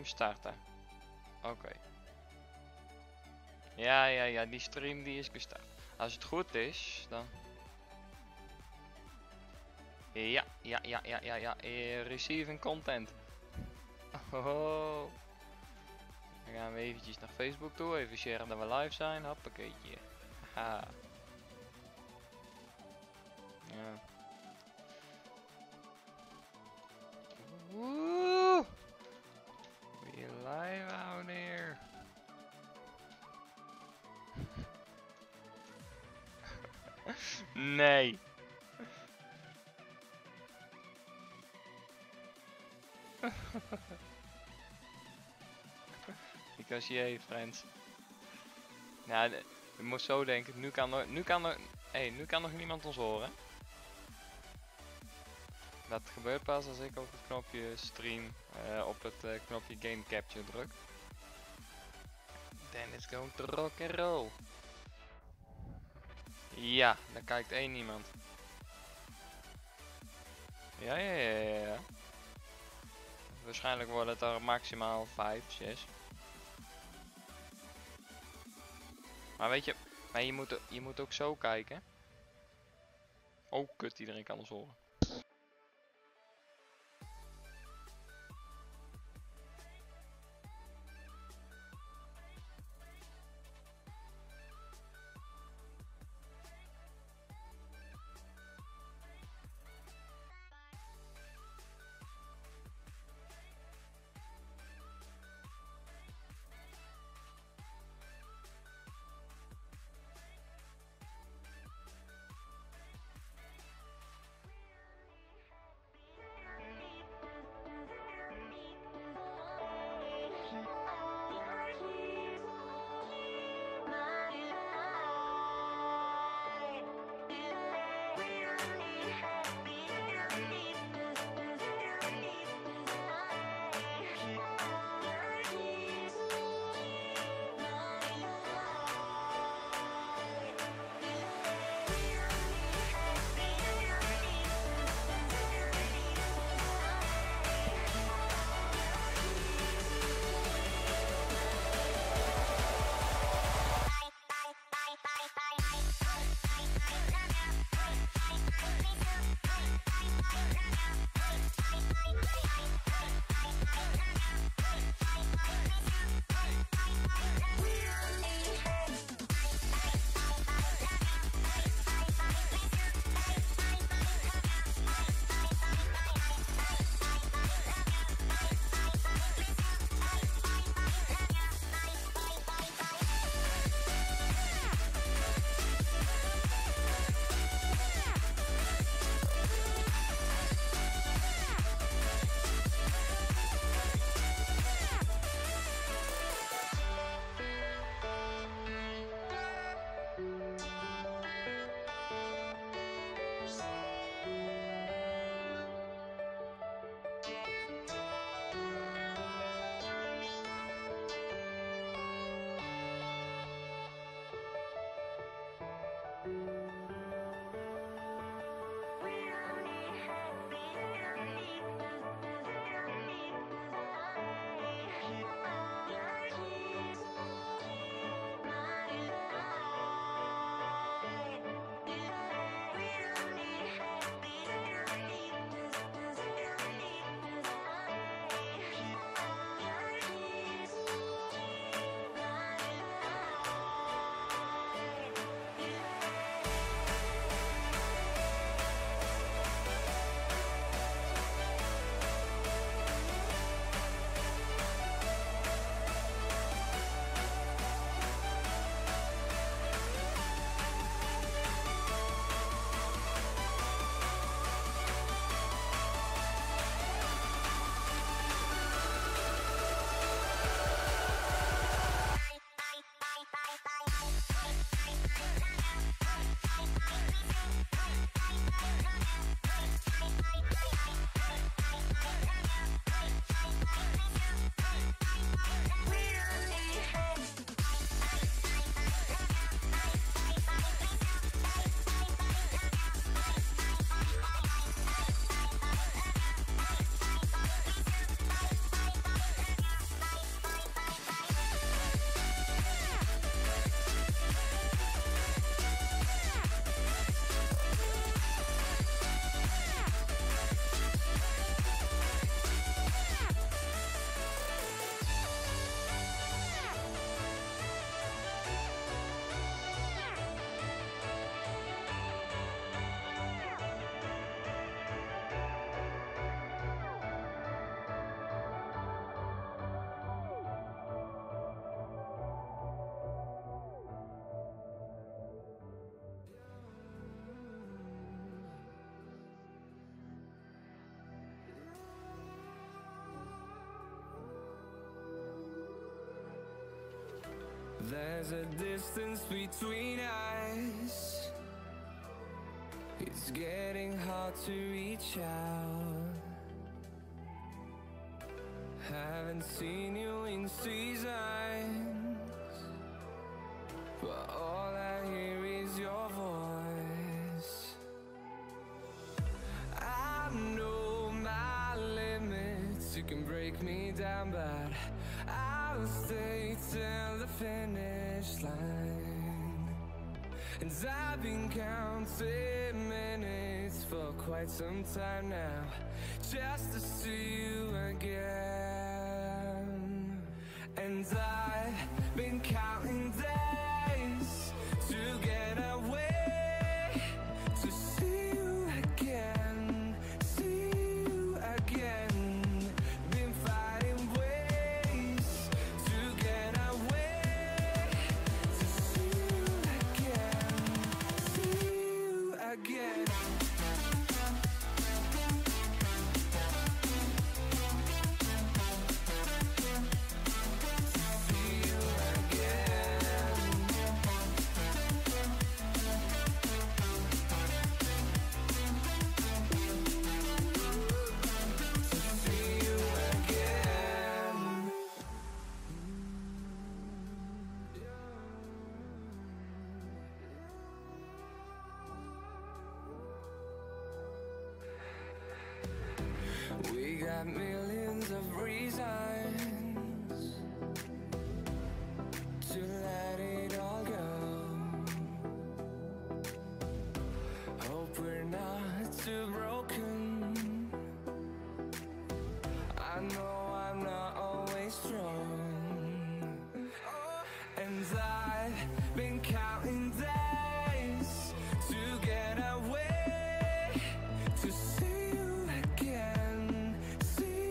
starten. Oké. Ja, die stream die is gestart. Als het goed is, dan... Ja. Receiving content. Oh. Dan gaan we eventjes naar Facebook toe, even sharen dat we live zijn. Hoppakeetje. Haha. Ja. Woe! We live out here. Nee. Because yay, friends. Nou, je moet zo denken. Nu kan nog niemand ons horen. Dat gebeurt pas als ik op het knopje stream, op het knopje game capture druk. Then it's going to rock and roll. Ja, daar kijkt één iemand. Ja. Waarschijnlijk worden het er maximaal 5, 6. Maar weet je, je moet ook zo kijken. Oh kut, iedereen kan ons horen. There's a distance between us. It's getting hard to reach out. Haven't seen you in seasons, but all I hear is your voice. I know my limits, you can break me down, but I'll stay till the finish line. And I've been counting minutes for quite some time now, just to see you again. And I've been counting days to get away, to see you again, see you again. Been fighting ways to get away, to see you again, see you again. We got millions of reasons to let it all go. Hope we're not too broken. I know I'm not always strong. And I've been counting days to get away, to see you again, see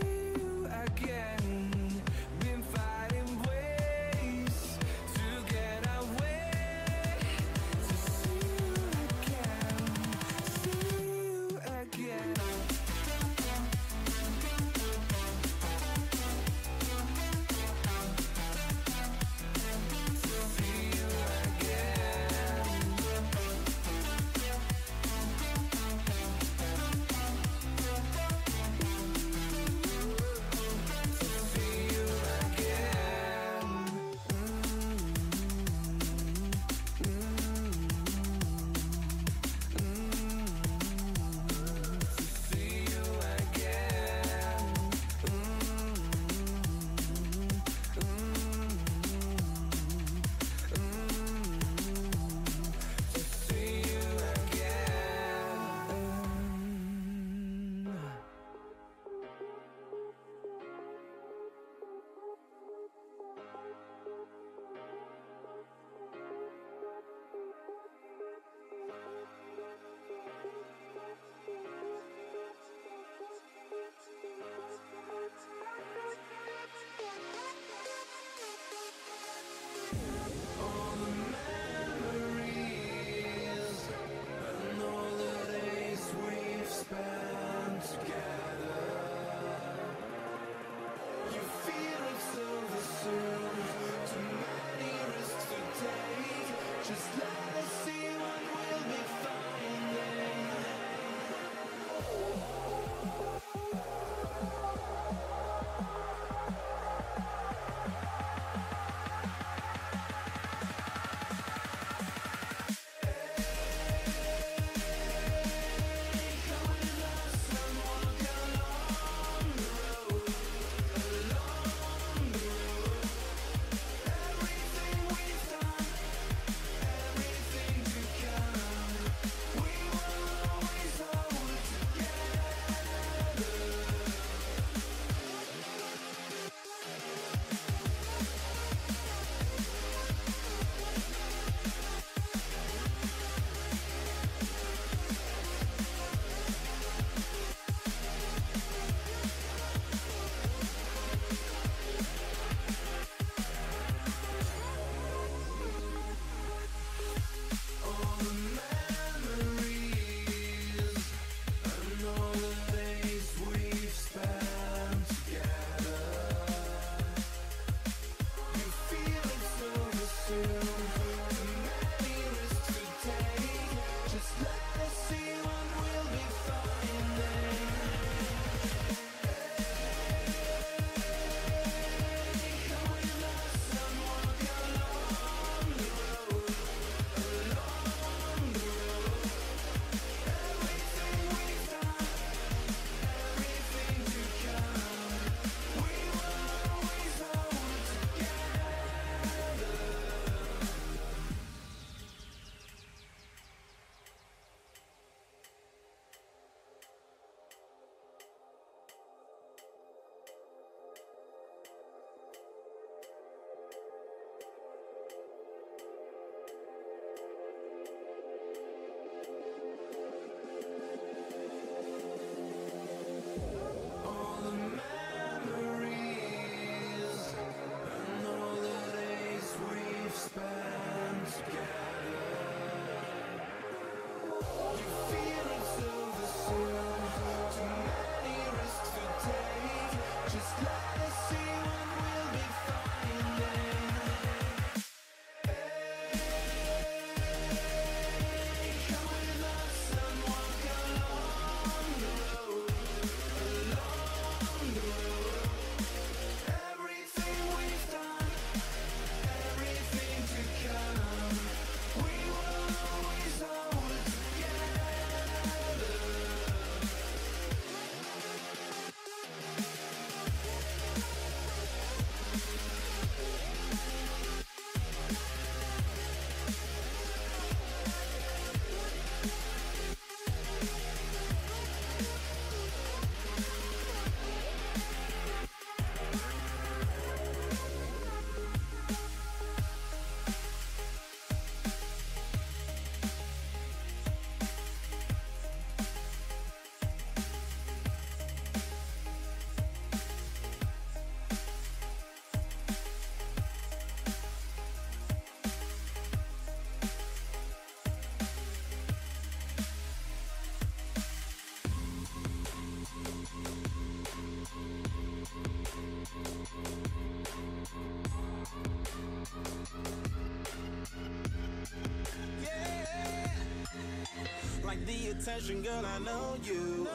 the attention, girl, I know you.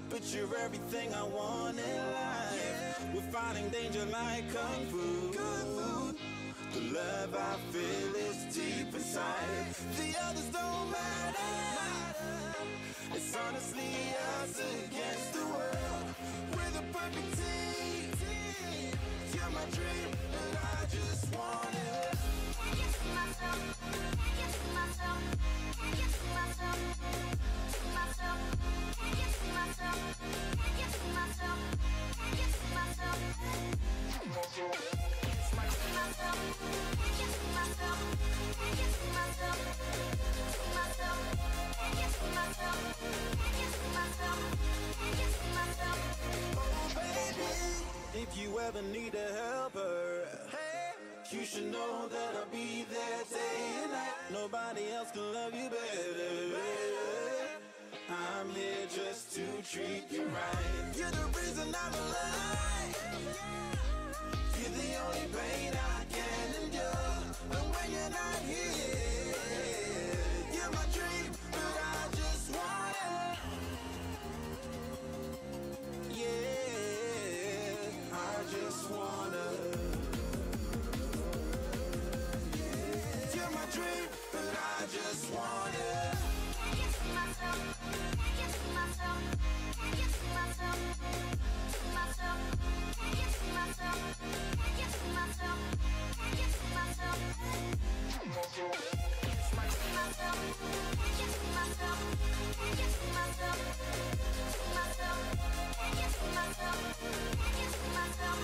But you're everything I want in life. We're fighting danger like kung fu. The love I feel is deep inside. The others don't matter. It's honestly us against the world. We're the perfect team. You're my dream, and I just want it. I get to myself. I get to myself. I get to myself. To myself. I get to myself. I get to myself. I get to myself. To myself. I get to myself. I get to myself. I get to myself. To myself. I get to myself. I get to myself. I get to myself. Oh baby, if you ever need a helper, you should know that I'll be there day and night. Nobody else can love you better. I'm here just to treat you right. You're the reason I'm alive. You're the only pain I can endure. And when you're not here, you're my dream, but I just want it. Yeah, I just wanna. You're my dream, but I just want it. I get to myself. I get to myself. I get to myself. To myself. I get to myself. I get to myself. I get to myself. To myself. I get to myself. I get to myself. I get to myself. To myself. I get to myself. I get to myself.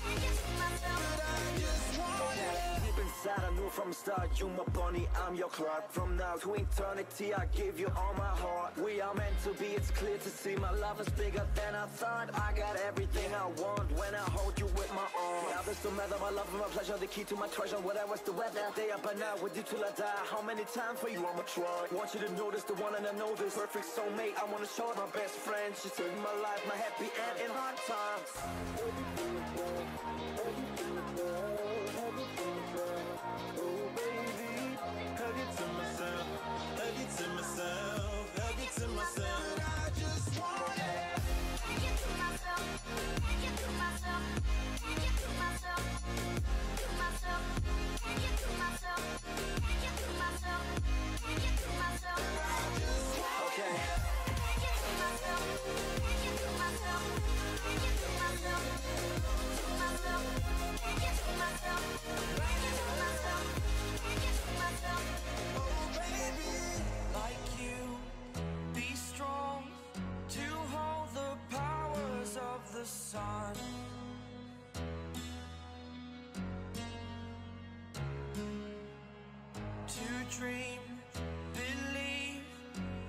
I get to myself. But I just want it. Deep inside, I knew from the start, you my bunny, I'm your Clark. From now to eternity, I give you all my heart. We are meant to be, it's clear to see. My love is bigger than I thought. I got everything I want when I hold you with my arms. The others don't matter, my love and my pleasure, the key to my treasure. Whatever's the weather, day up and out with you till I die. How many times for you I'ma try? Want you to notice the one and I know this perfect soulmate. I wanna show it my best friend. She saved my life, my happy end in hard times. Oh baby, hug it to myself, hug it to myself, hug it to myself. But I just want it. I get to myself, I get to myself, I get to myself, to myself. I get to myself, I get to myself, I get to myself. I just want Okay. it. I get to myself, I get to myself, I get to myself, to myself. I get to myself, I get to myself, I get to myself. Oh baby, Like you, be strong to hold the powers of the sun. To dream, believe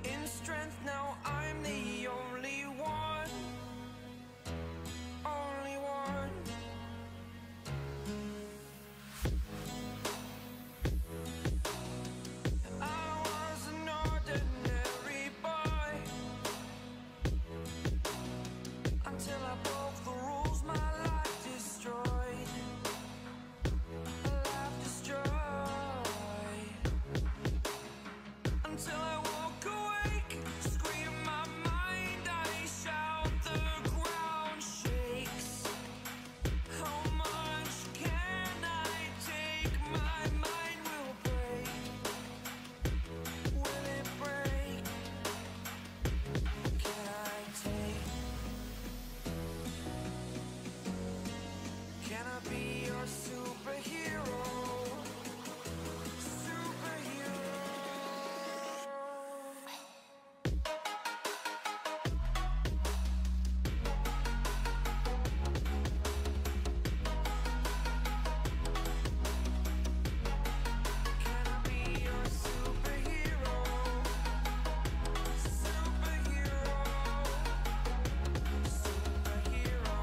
in strength. Now I'm the only one, only one. I was an ordinary boy until I broke the rules. My life destroyed, life destroyed. Until I walk awake, scream my mind, I shout, the ground shakes. How much can I take? My mind will break. Will it break? Can I take? Can I be your superhero? Superhero. Can I be your superhero? Superhero. Superhero.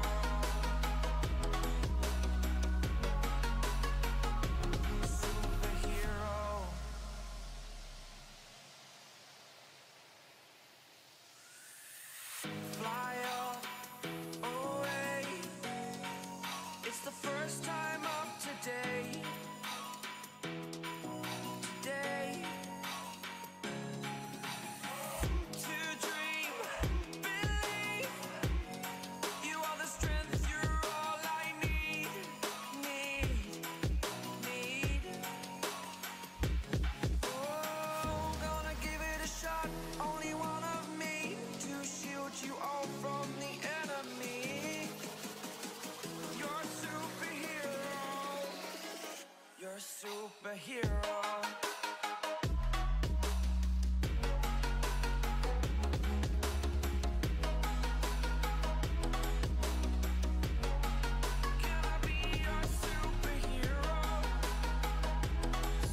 Superhero. Fly away. It's the first time of today. Today. superhero. Can I be your superhero?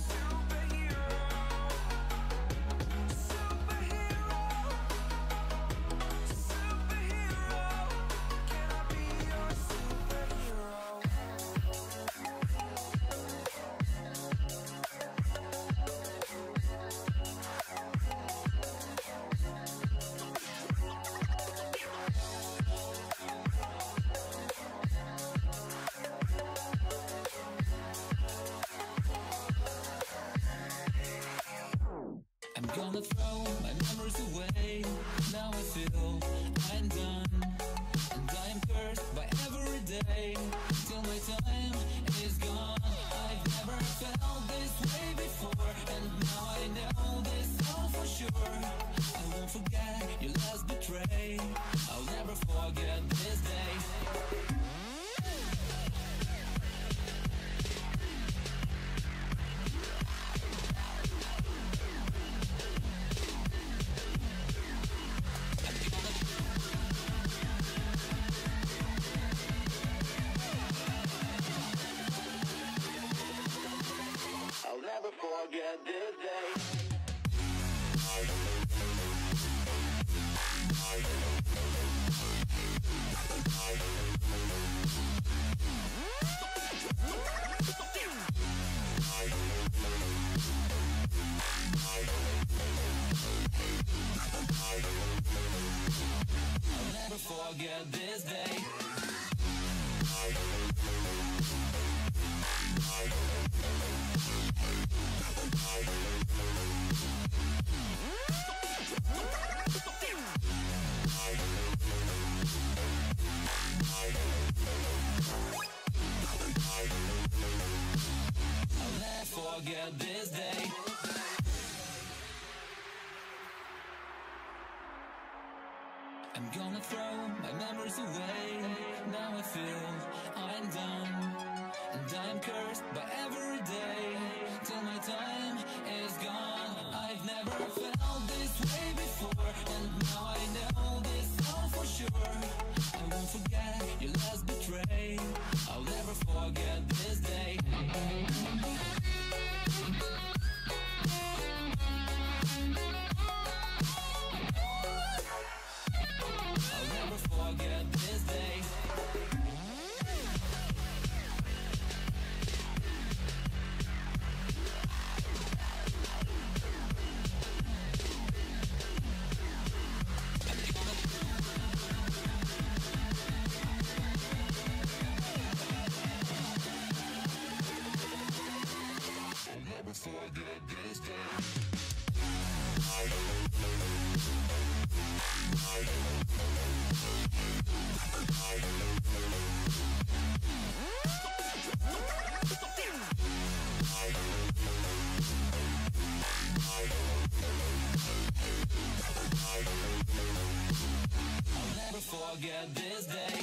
Superhero. Superhero. Superhero. Can I be your superhero? I'm gonna throw my memories away. Now I feel I'm done, and I am cursed by every day till my time is gone. I've never felt this way before, and now I know this all for sure. I won't forget your last betray. I'll never forget this day. I'll never forget this day. I'll never forget this day. I'll never forget this day. I'm gonna throw my memories away. Now I feel I'm done, and I'm cursed by every day till my time is gone. I've never felt this way before, and now I know this all for sure. I won't forget your last betray. I'll never forget this day. I'll never forget this day. I'll never forget this day. I'll never forget this day.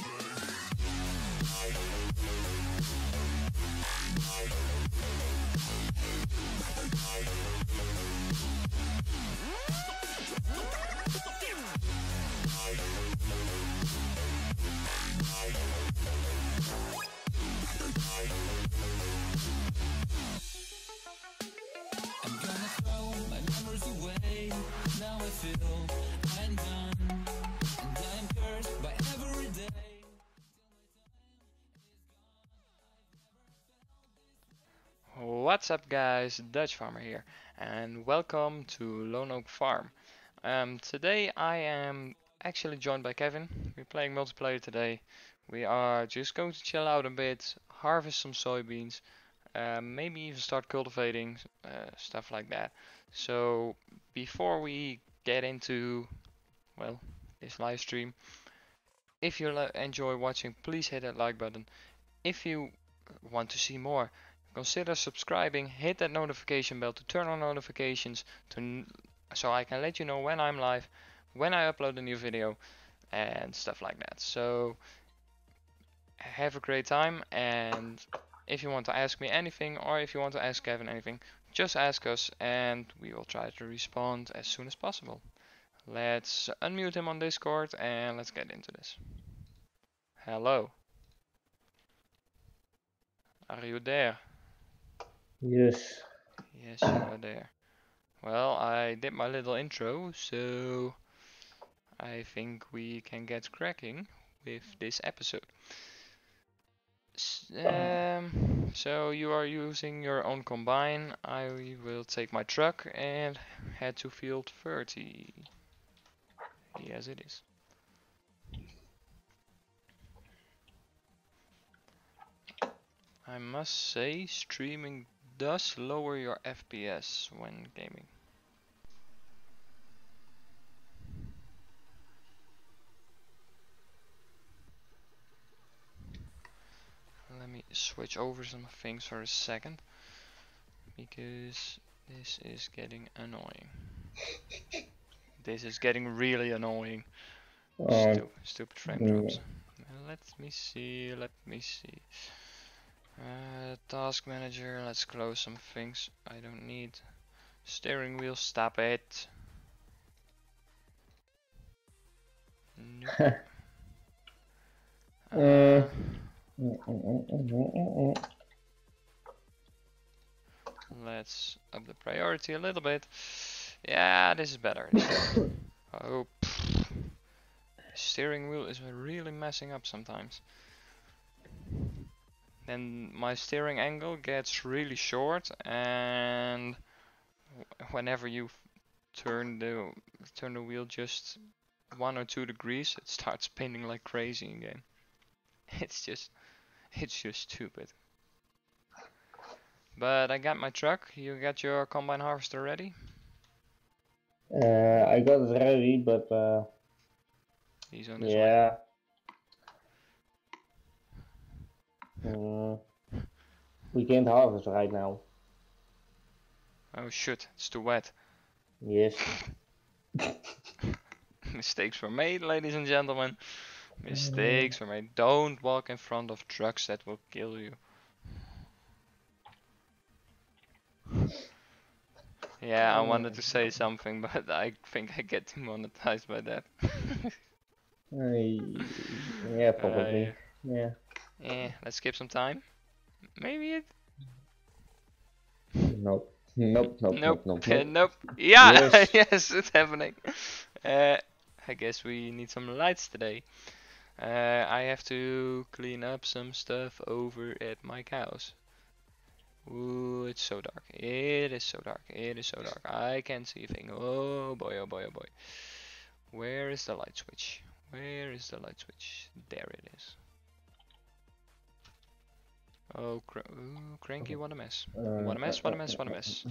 I'm gonna throw my memories away. Now I feel I'm done, and I'm cursed by every day. What's up guys, Dutch Farmer here, and welcome to Lone Oak Farm. Today I am actually joined by Kevin. We're playing multiplayer today. We are just going to chill out a bit, harvest some soybeans, maybe even start cultivating, stuff like that. So before we get into, well, this live stream, if you enjoy watching, please hit that like button. If you want to see more, consider subscribing, hit that notification bell to turn on notifications so I can let you know when I'm live, when I upload a new video and stuff like that. So have a great time, and if you want to ask me anything or if you want to ask Kevin anything, just ask us and we will try to respond as soon as possible. Let's unmute him on Discord and let's get into this. Hello. Are you there? Yes. Yes, you are there. Well, I did my little intro, so I think we can get cracking with this episode. So you are using your own combine. I will take my truck and head to field 30. Yes, it is. I must say, streaming does lower your FPS when gaming. Let me switch over some things for a second, because this is getting annoying. This is getting really annoying. Stupid frame drops. Let me see. Task manager, let's close some things I don't need. Steering wheel, stop it. Nope. Let's up the priority a little bit. Yeah, this is better. Oh, steering wheel is really messing up sometimes. Then my steering angle gets really short, and whenever you turn the wheel just 1 or 2 degrees, it starts spinning like crazy again. It's just stupid. But I got my truck. You got your combine harvester ready? I got it ready, but He's on his way. yeah. We can't harvest right now. Oh shit, it's too wet. Yes. Mistakes were made, ladies and gentlemen. Mistakes were made. Don't walk in front of trucks that will kill you. Yeah, I wanted to say something, but I think I get demonetized by that. Yeah, probably. Yeah. Let's skip some time. Maybe it. Nope. Nope. Nope. Yeah, Yes. yes, it's happening. I guess we need some lights today. I have to clean up some stuff over at my house. Ooh, it's so dark. It is so dark. It is so dark. I can't see a thing. Oh boy, oh boy, oh boy. Where is the light switch? Where is the light switch? There it is. Oh, ooh, cranky, what a mess. What a mess, what a mess, what a mess.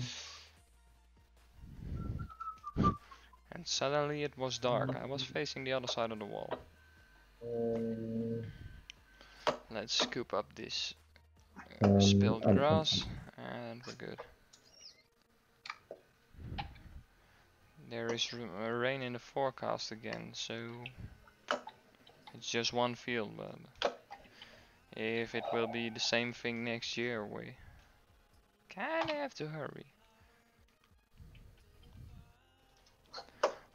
And suddenly it was dark. I was facing the other side of the wall. Let's scoop up this spilled grass and we're good. There is rain in the forecast again, so it's just one field, but if it will be the same thing next year, we kinda have to hurry.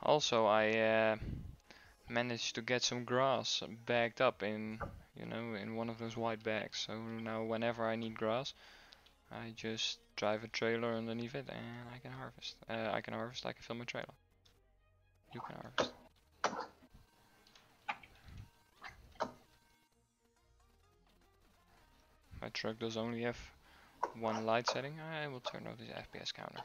Also, I managed to get some grass bagged up in, in one of those white bags. So now whenever I need grass, I just drive a trailer underneath it and I can harvest. I can fill my trailer. You can harvest. My truck does only have one light setting. I will turn off this FPS counter.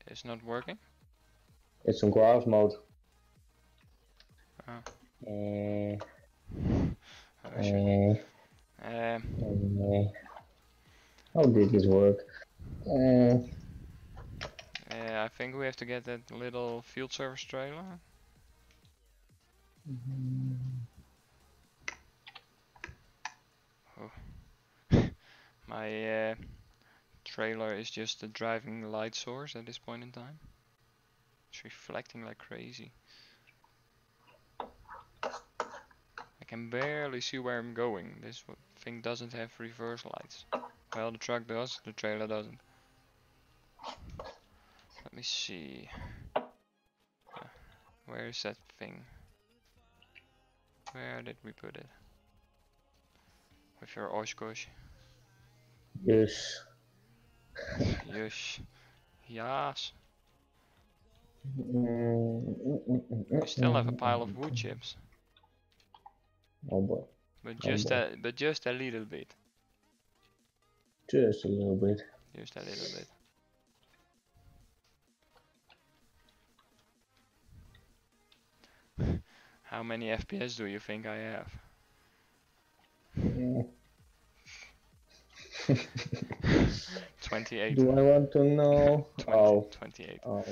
It's not working? It's on grass mode. Oh. How did this work? I think we have to get that little field service trailer. Oh. My trailer is just the driving light source at this point in time. It's reflecting like crazy. I can barely see where I'm going. This thing doesn't have reverse lights. Well, the truck does, the trailer doesn't. Let me see. Where is that thing? Where did we put it? With your Oshkosh. Yes. Yes. Yes. Mm, We still have a pile of wood chips. Oh boy. But Oh just boy. a little bit. Just a little bit. Just a little bit. How many FPS do you think I have? Mm. 28. Do I want to know? 28. Oh.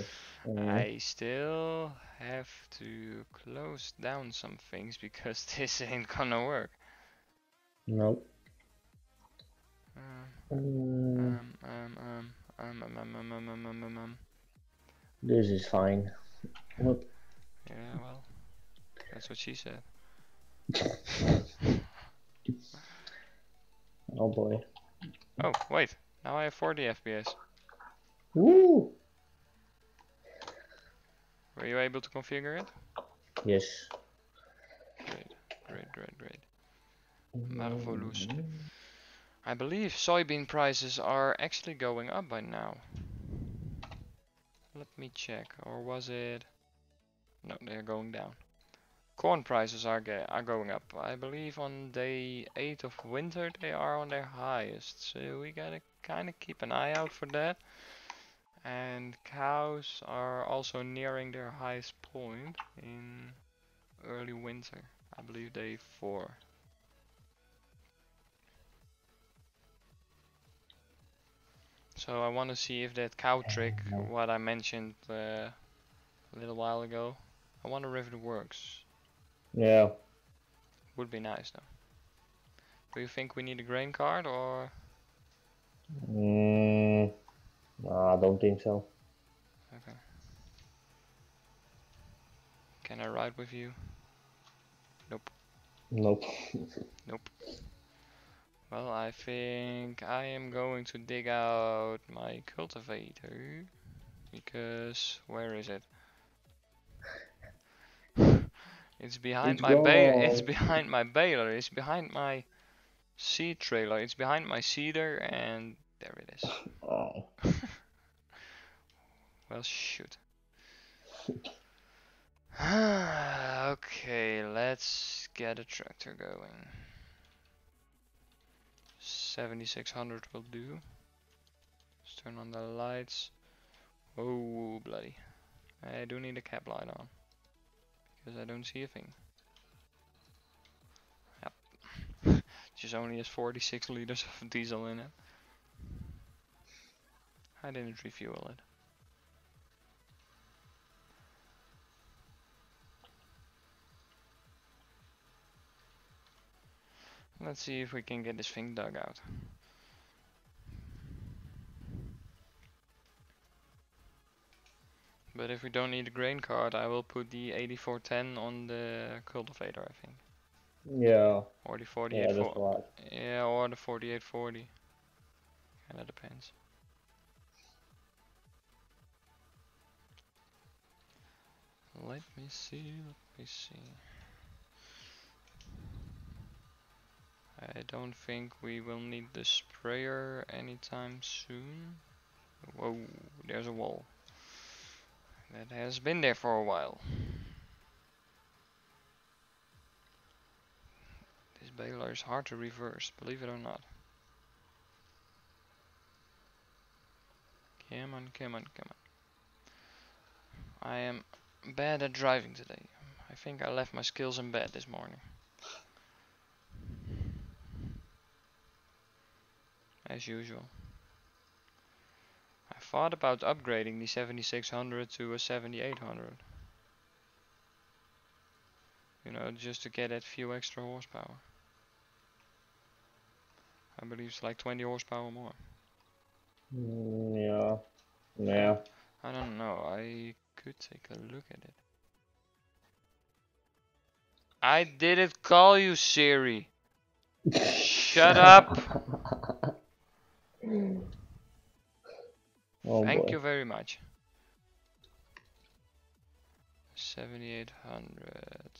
I still have to close down some things because this ain't gonna work. Nope. Um, um, um, um, um, um, um, um, um, um, um. This is fine. What? Yeah, well, that's what she said. Oh boy. Oh, wait. Now I have 40 FPS. Woo! Were you able to configure it? Yes. Great, great, great, great. Marvelous. I believe soybean prices are actually going up by now. Let me check. Or was it? No, they're going down. Corn prices are going up. I believe on day 8 of winter they are on their highest. So we gotta kind of keep an eye out for that. And cows are also nearing their highest point in early winter. I believe day 4. So I want to see if that cow trick, what I mentioned a little while ago, I wonder if it works. Yeah. Would be nice though. Do you think we need a grain cart or? I don't think so. Okay. Can I ride with you? Nope. Nope. Nope. Well, I think I am going to dig out my cultivator because where is it? It's behind It's my it's gone. behind my baler, it's behind my seed trailer, it's behind my seeder, and there it is. Oh. Well, shoot. Okay, let's get a tractor going. 7600 will do. Let's turn on the lights. Oh, bloody. I do need a cap light on because I don't see a thing. Yep. Just only has 46 liters of diesel in it. I didn't refuel it. Let's see if we can get this thing dug out. But if we don't need a grain cart, I will put the 8410 on the cultivator, I think. Yeah. Or the Yeah, that's 4840. right. Yeah, or the 4840. Kinda depends. Let me see, let me see. I don't think we will need the sprayer anytime soon. Whoa, there's a wall. That has been there for a while. This baler is hard to reverse, believe it or not. Come on, come on, come on. I am bad at driving today. I think I left my skills in bed this morning. As usual. I thought about upgrading the 7600 to a 7800. You know, just to get that few extra horsepower. I believe it's like 20 horsepower more. Yeah. Yeah. I don't know. I could take a look at it. I didn't call you Siri. Shut up. Oh Thank boy. you very much. 7800.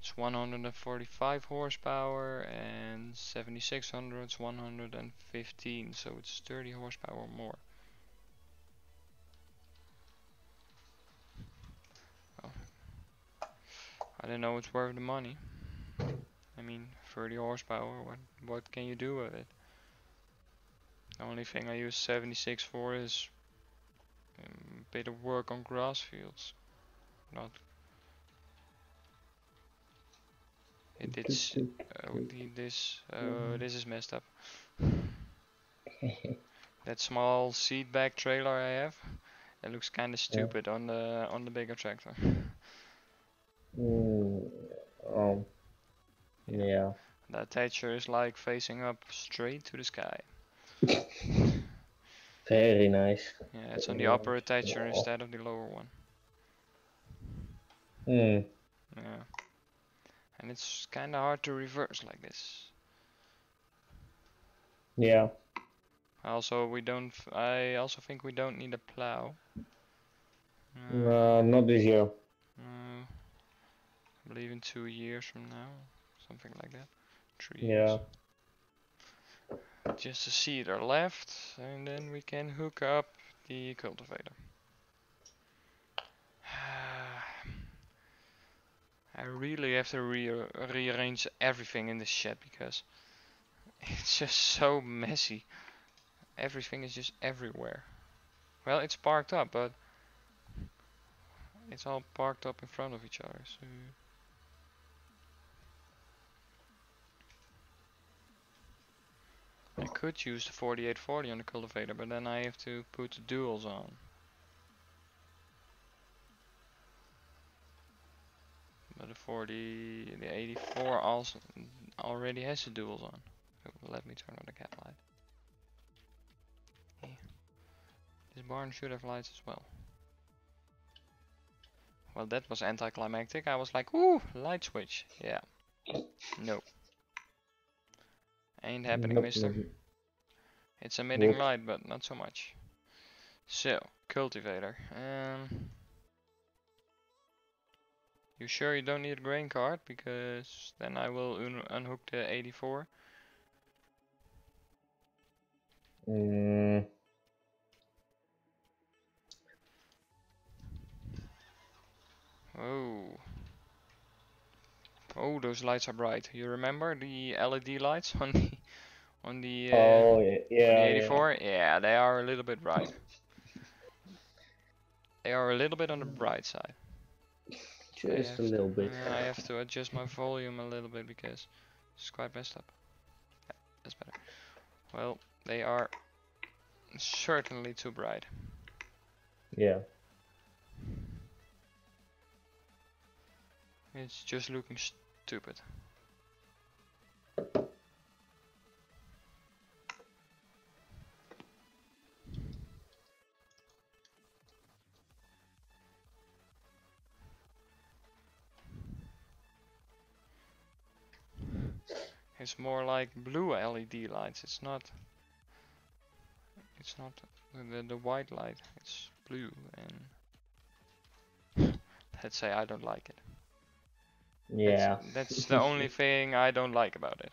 It's 145 horsepower, and 7600 is 115, so it's 30 horsepower more. Well, I don't know it's worth the money. I mean, 30 horsepower, what can you do with it? The only thing I use 76 for is a bit of work on grass fields. Not it's this is messed up. That small seat back trailer I have, it looks kind of Yeah. stupid on the bigger tractor. Mm, um, Yeah, yeah. the attacher is like facing up straight to the sky. Very nice. Yeah, it's on the Very upper nice. attacher Oh. instead of the lower one. Mm, Yeah, and it's kind of hard to reverse like this. yeah. I also think we don't need a plow. Not this year. I believe in 2 years from now, something like that. 3 years. Yeah. Just a seeder left, and then we can hook up the cultivator. I really have to rearrange everything in this shed because it's just so messy. Everything is just everywhere. Well, it's parked up, but it's all parked up in front of each other. So I could use the 4840 on the cultivator, but then I have to put the duals on. But the 84 also already has the duals on. So let me turn on the cat light. Yeah. This barn should have lights as well. Well, that was anticlimactic. I was like, ooh, light switch. Yeah. No. Ain't happening, Nope, mister. nope. It's emitting Whoops. light, but not so much. So, cultivator. You sure you don't need a grain cart? Because then I will unhook the 84. Mm, Oh. Oh, those lights are bright. You remember the LED lights on oh, the yeah, yeah. 84? Yeah, they are a little bit bright. They are a little bit on the bright side. Just a little bit. I have to adjust my volume a little bit because it's quite messed up. Yeah, that's better. Well, they are certainly too bright. Yeah. It's just looking stupid. It's more like blue LED lights. It's not the white light. It's blue, and let's say I don't like it. Yeah. That's the only thing I don't like about it.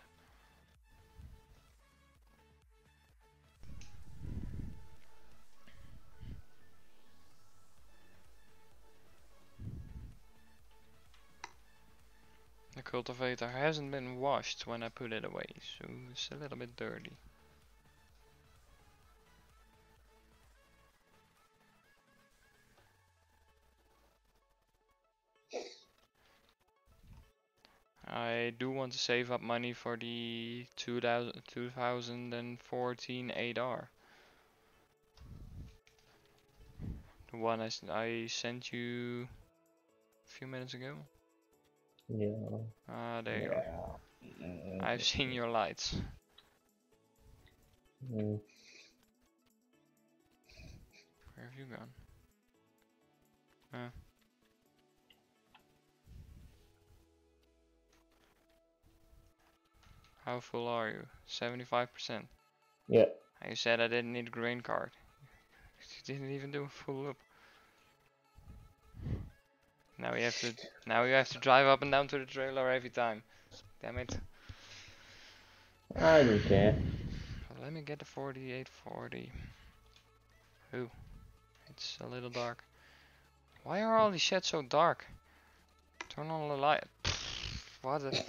The cultivator hasn't been washed when I put it away, so it's a little bit dirty. I do want to save up money for the 2014 8R. The one I sent you a few minutes ago. Yeah. Ah, there you Yeah. are. I've seen your lights. Mm, have you gone? Uh. How full are you? 75%. Yeah. And you said I didn't need a grain card. You didn't even do a full loop. Now you have to drive up and down to the trailer every time. Damn it. I don't care. Let me get the 4840. Ooh, it's a little dark. Why are all these sheds so dark? Turn on the light. What the?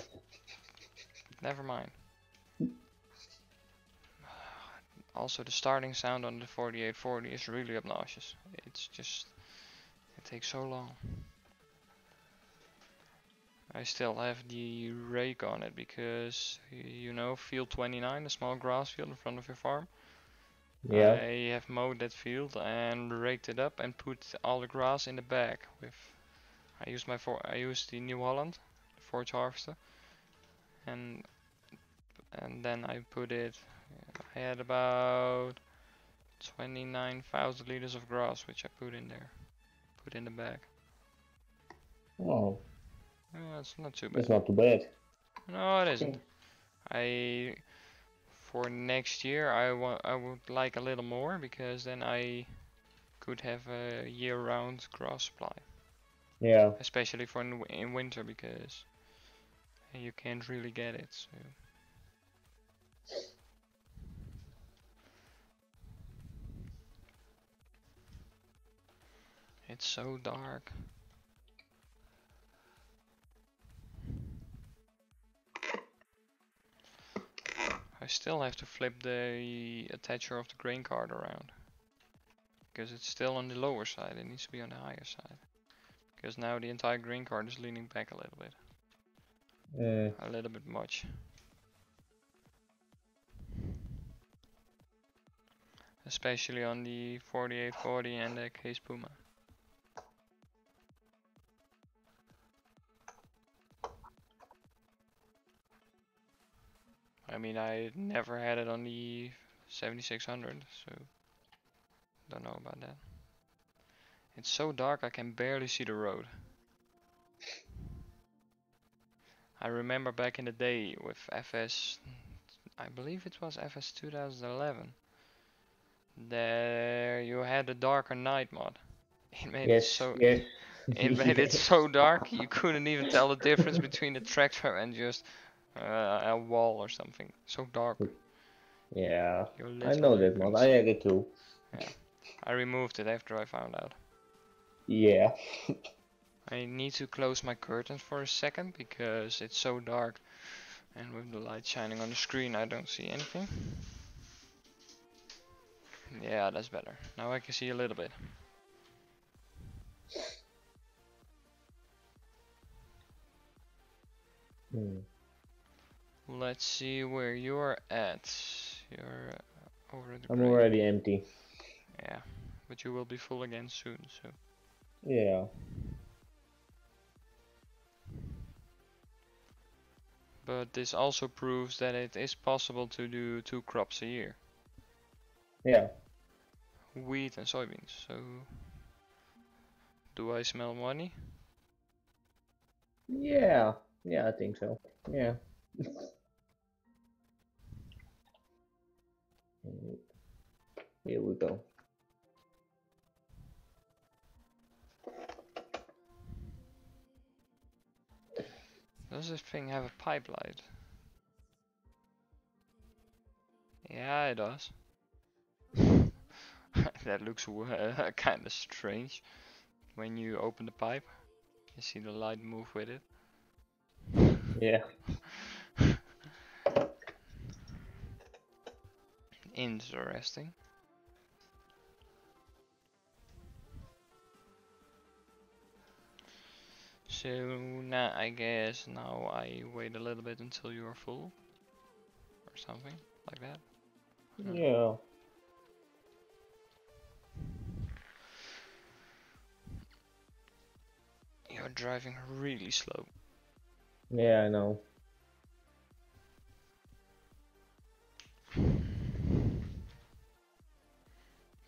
Never mind. Also, the starting sound on the 4840 is really obnoxious. It's just, it takes so long. I still have the rake on it because, you know, field 29, the small grass field in front of your farm. Yeah. I have mowed that field and raked it up and put all the grass in the bag with. I used the New Holland forage harvester, and then I put it. I had about 29,000 liters of grass, which I put in there, put in the bag. Oh, It's not too bad. that's not too bad. No, it isn't. For next year, I would like a little more because then I could have a year-round grass supply. Yeah. Especially for in winter because you can't really get it. So. It's so dark. I still have to flip the attacher of the grain cart around. Because it's still on the lower side, it needs to be on the higher side. Because now the entire grain cart is leaning back a little bit. A little bit much. Especially on the 4840 and the Case Puma. I mean, I never had it on the 7600, so don't know about that. It's so dark I can barely see the road. I remember back in the day with FS, I believe it was FS 2011. There you had a darker night mod. It made it so it made it so dark you couldn't even tell the difference between a tractor and just a wall or something. So dark. Yeah, I know that mod. I had it too. Yeah, I removed it after I found out. Yeah. I need to close my curtains for a second because it's so dark, and with the light shining on the screen I don't see anything. Yeah, that's better. Now I can see a little bit. Let's see where you're at. You're over at the I'm already empty. Yeah, but you will be full again soon, so. Yeah. But this also proves that it is possible to do 2 crops a year. Yeah. Wheat and soybeans, so. Do I smell money? Yeah. Yeah, I think so. Yeah. Here we go. Does this thing have a pipe light? Yeah, it does. That looks kind of strange. When you open the pipe, you see the light move with it. Yeah. Interesting. So now I guess now I wait a little bit until you are full or something like that. Yeah. You're driving really slow. Yeah, I know.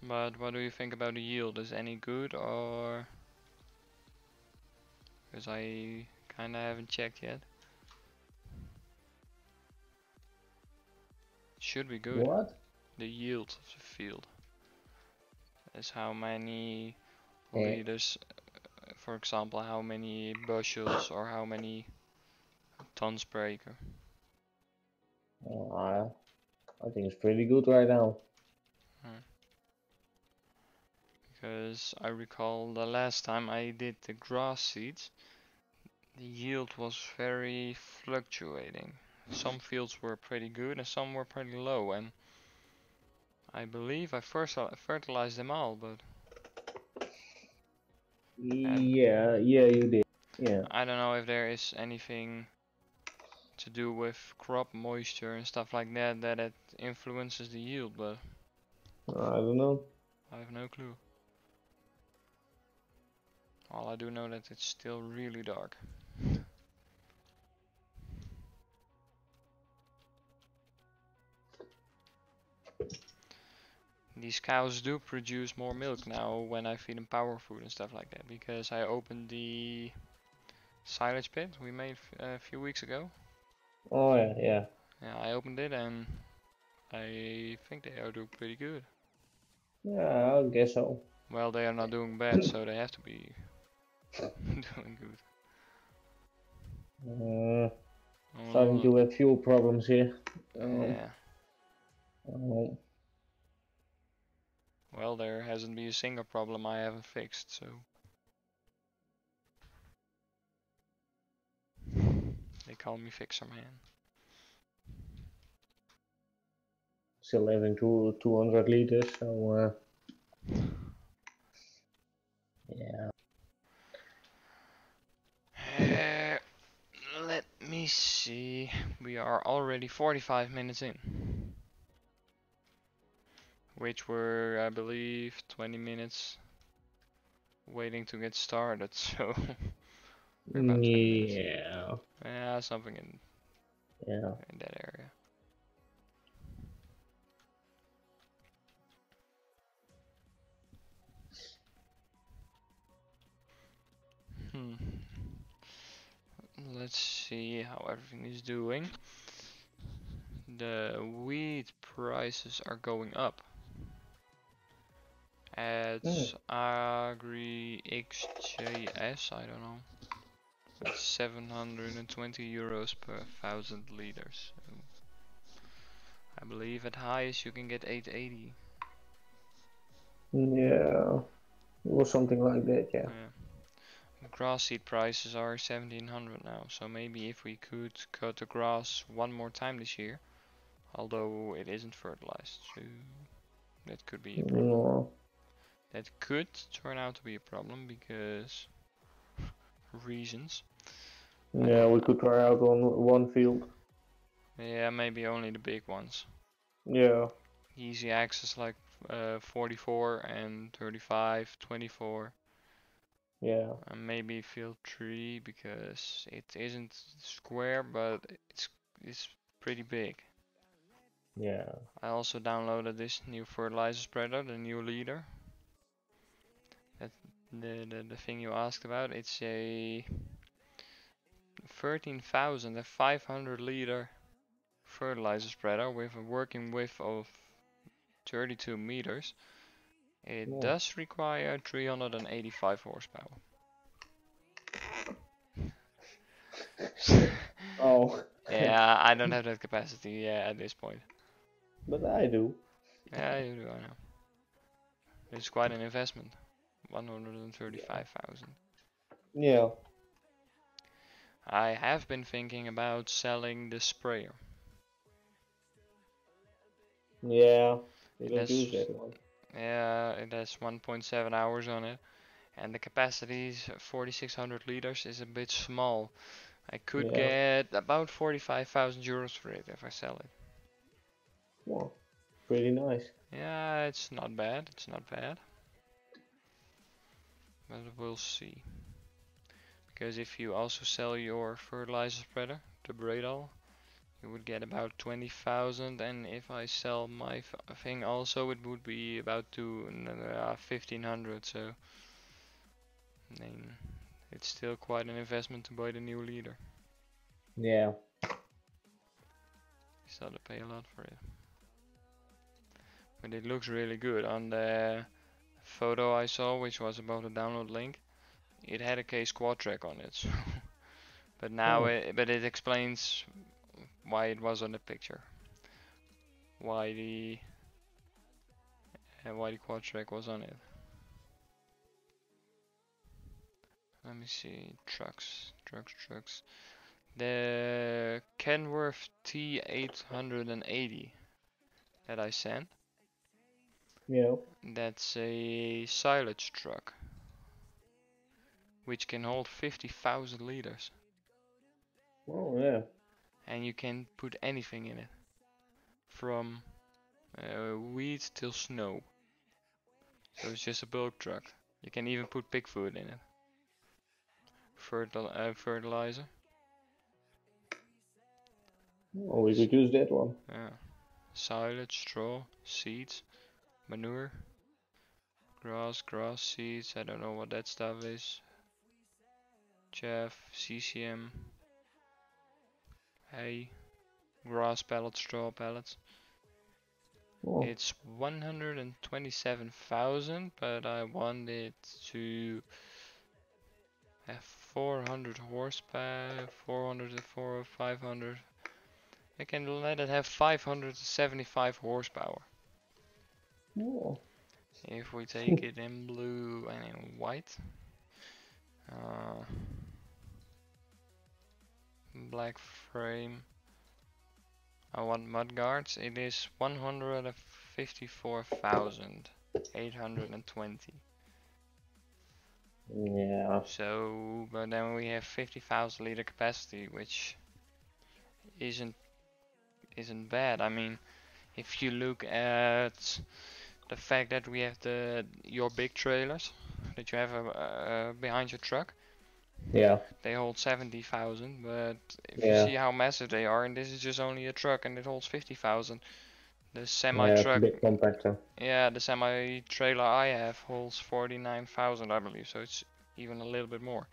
But But what do you think about the yield? Is any good or? Because I kinda haven't checked yet. Should be good. What? The yield of the field is how many Eh, liters, for example, how many bushels or how many tons per acre. I think it's pretty good right now. Because I recall the last time I did the grass seeds, the yield was very fluctuating. Some fields were pretty good and some were pretty low, and I believe I first fertilized them all, but Yeah, you did. Yeah. I don't know if there is anything to do with crop moisture and stuff like that that it influences the yield, but I don't know. I have no clue. All I do know that it's still really dark. These cows do produce more milk now when I feed them power food and stuff like that, because I opened the silage pit we made a few weeks ago. Oh yeah. Yeah, I opened it and I think they are doing pretty good. Yeah, I guess so. Well, they are not doing bad, so they have to be doing good. Starting to have fuel problems here. Yeah. Um, Well, there hasn't been a single problem I haven't fixed, so. They call me Fixer Man. Still having 200 liters, so yeah. Let me see. We are already 45 minutes in. Which were, I believe, 20 minutes waiting to get started, so we're about 20 minutes. Yeah, something in that area. Let's see how everything is doing. The wheat prices are going up. At Agri XJS, I don't know. It's 720 euros per 1,000 liters. So I believe at highest you can get 880. Yeah, or something like that, yeah. The grass seed prices are 1,700 now, so maybe if we could cut the grass one more time this year, although it isn't fertilized, so that could be a problem. No. That could turn out to be a problem because reasons. Yeah, we could try out on one field. Yeah, maybe only the big ones. Yeah. Easy access like 44 and 35, 24. Yeah. And maybe field 3 because it isn't square, but it's pretty big. Yeah. I also downloaded this new fertilizer spreader, the new leader. That the thing you asked about. It's a 13,500 liter fertilizer spreader with a working width of 32 meters. It does require 385 horsepower. Oh. Yeah, I don't have that capacity at this point. But I do. Yeah, you do, I know. It's quite an investment. 135,000. Yeah. I have been thinking about selling the sprayer. Yeah, you don't use that one. Yeah, it has 1.7 hours on it. And the capacity is 4,600 liters is a bit small. I could get about 45,000 euros for it if I sell it. Wow, pretty nice. Yeah, it's not bad. It's not bad. But we'll see. Because if you also sell your fertilizer spreader, the Bradal, you would get about 20,000, and if I sell my thing also, it would be about 1,500. So then it's still quite an investment to buy the new leader. Yeah. You still have to pay a lot for it. But it looks really good. On the photo I saw, which was about the download link, it had a K squad track on it. So but now it explains why it was on the picture. Why the quad track was on it. Let me see. Trucks. The Kenworth T880 that I sent. Yeah. That's a silage truck, which can hold 50,000 liters. Oh yeah. And you can put anything in it, from wheat till snow. So it's just a bulk truck. You can even put pig food in it. Fertilizer. Oh, we could use that one. Yeah. Silage, straw, seeds, manure, grass, seeds. I don't know what that stuff is. Chaff, CCM, hay, grass pellets, straw pellets. Oh. It's 127,000, but I want it to have 400 horsepower, 400 or 500. I can let it have 575 horsepower. Oh. If we take it in blue and in white. Black frame. I want mud guards. It is 154,820. Yeah. So, but then we have 50,000 liter capacity, which isn't bad. I mean, if you look at the fact that we have your big trailers that you have behind your truck. Yeah. They hold 70,000, but if you Yeah. see how massive they are, and this is just only a truck and it holds 50,000. The semi Yeah, it's a truck, bit compactor. yeah, the semi trailer I have holds 49,000, I believe, so it's even a little bit more.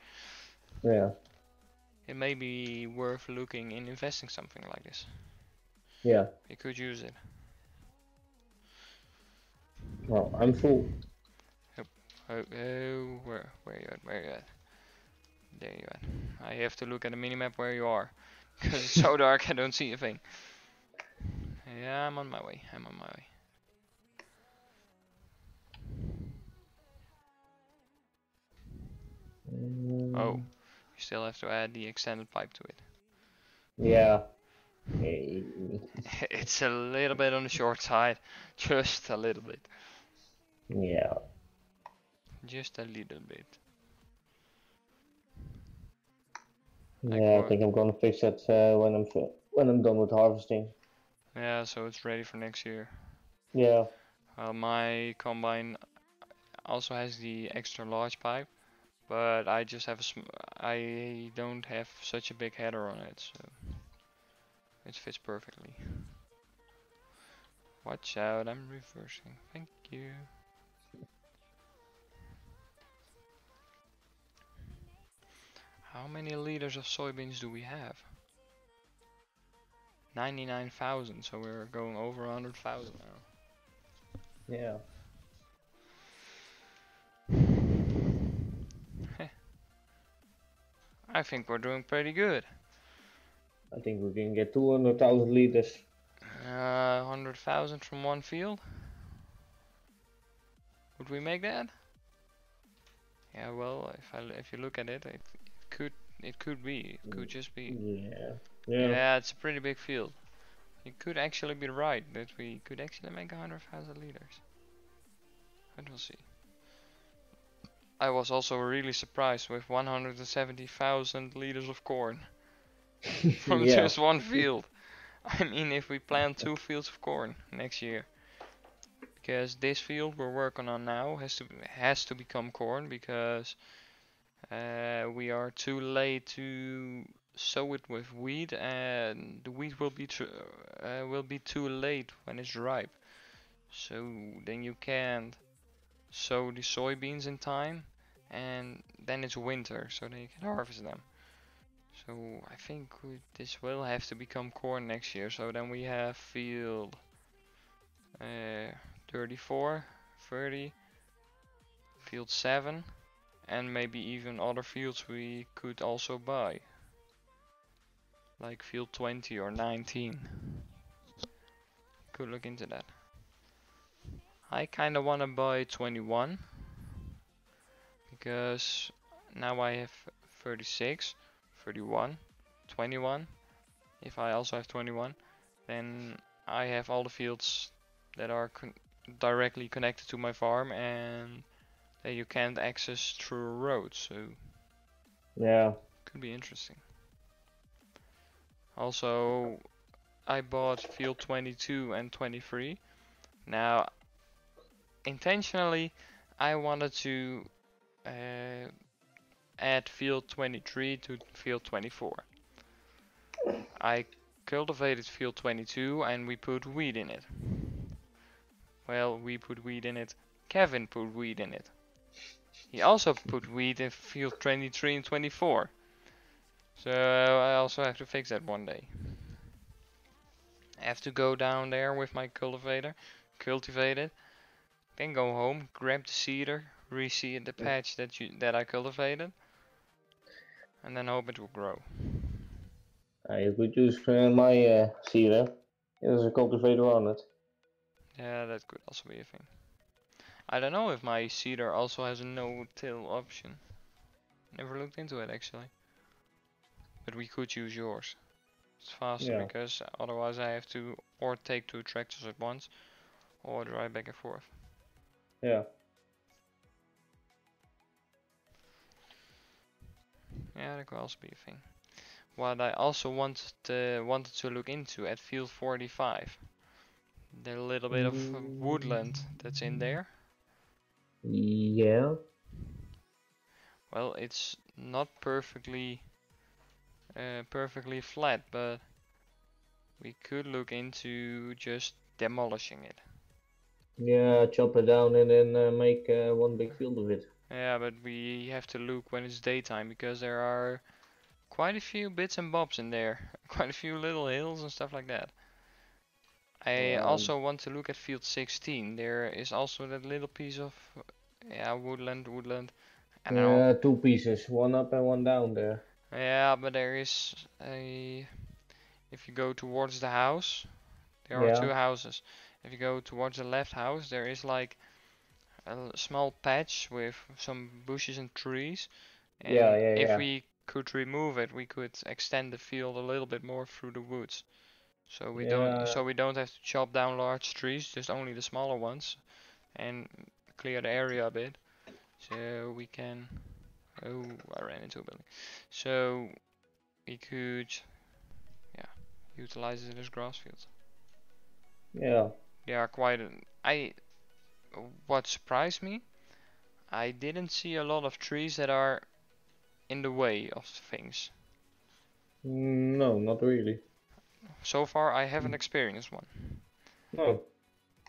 Yeah. It may be worth looking in investing something like this. Yeah. You could use it. Well, I'm full. Oh, where you at? Where you at? There you at. I have to look at the minimap where you are, because it's so dark I don't see a thing. Yeah, I'm on my way. Oh, you still have to add the extended pipe to it. Yeah. It's a little bit on the short side. Just a little bit. Yeah. Just a little bit. Yeah, I think I'm gonna fix that when I'm done with harvesting. Yeah, so it's ready for next year. Yeah. My combine also has the extra large pipe, but I just have I don't have such a big header on it, so it fits perfectly. Watch out, I'm reversing. Thank you. How many liters of soybeans do we have? 99,000, so we're going over 100,000 now. Yeah. I think we're doing pretty good. I think we can get 200,000 liters. 100,000 from one field. Would we make that? Yeah, well, if you look at it, it could be. It could just be. Yeah. Yeah, it's a pretty big field. You could actually be right that we could actually make 100,000 liters. But we'll see. I was also really surprised with 170,000 liters of corn from just one field. I mean, if we plant 2 fields of corn next year, because this field we're working on now has to become corn, because we are too late to sow it with wheat, and the wheat will be too late when it's ripe. So then you can't sow the soybeans in time, and then it's winter, so then you can harvest them. So I think this will have to become corn next year. So then we have field 34, 30, field 7, and maybe even other fields we could also buy, like field 20 or 19. Could look into that. I kinda wanna buy 21 because now I have 36, 31, 21. If I also have 21, then I have all the fields that are directly connected to my farm and that you can't access through a road, so Yeah. could be interesting. Also, I bought field 22 and 23. Now, intentionally, I wanted to add field 23 to field 24. I cultivated field 22 and we put wheat in it. Well, we put wheat in it. Kevin put wheat in it. He also put wheat in field 23 and 24. So I also have to fix that one day. I have to go down there with my cultivator, cultivate it, then go home, grab the seeder, reseed the patch that I cultivated, and then hope it will grow. You could use my seeder. There's a cultivator on it. Yeah, that could also be a thing. I don't know if my seeder also has a no-till option. Never looked into it actually. But we could use yours. It's faster Yeah. because otherwise I have to or take 2 tractors at once or drive back and forth. Yeah. Yeah, that could also be a thing. What I also wanted to look into at field 45, the little bit of woodland that's in there. Yeah. Well, it's not perfectly flat, but we could look into just demolishing it. Yeah, chop it down and then make one big field of it. Yeah, but we have to look when it's daytime because there are quite a few bits and bobs in there, quite a few little hills and stuff like that. I also want to look at field 16. There is also that little piece of yeah, woodland. I don't know. Yeah, two pieces, one up and one down there. Yeah, but there is a. If you go towards the house, there are Yeah. 2 houses. If you go towards the left house, there is like a small patch with some bushes and trees. Yeah, And yeah, if yeah. we could remove it, we could extend the field a little bit more through the woods. Yeah, So we don't have to chop down large trees, just only the smaller ones, and clear the area a bit. So we can. Oh, I ran into a building. So we could, yeah, utilize it as grass fields. yeah. They are quite. I. What surprised me, I didn't see a lot of trees that are in the way of things. No, not really. So far, I haven't experienced one. No.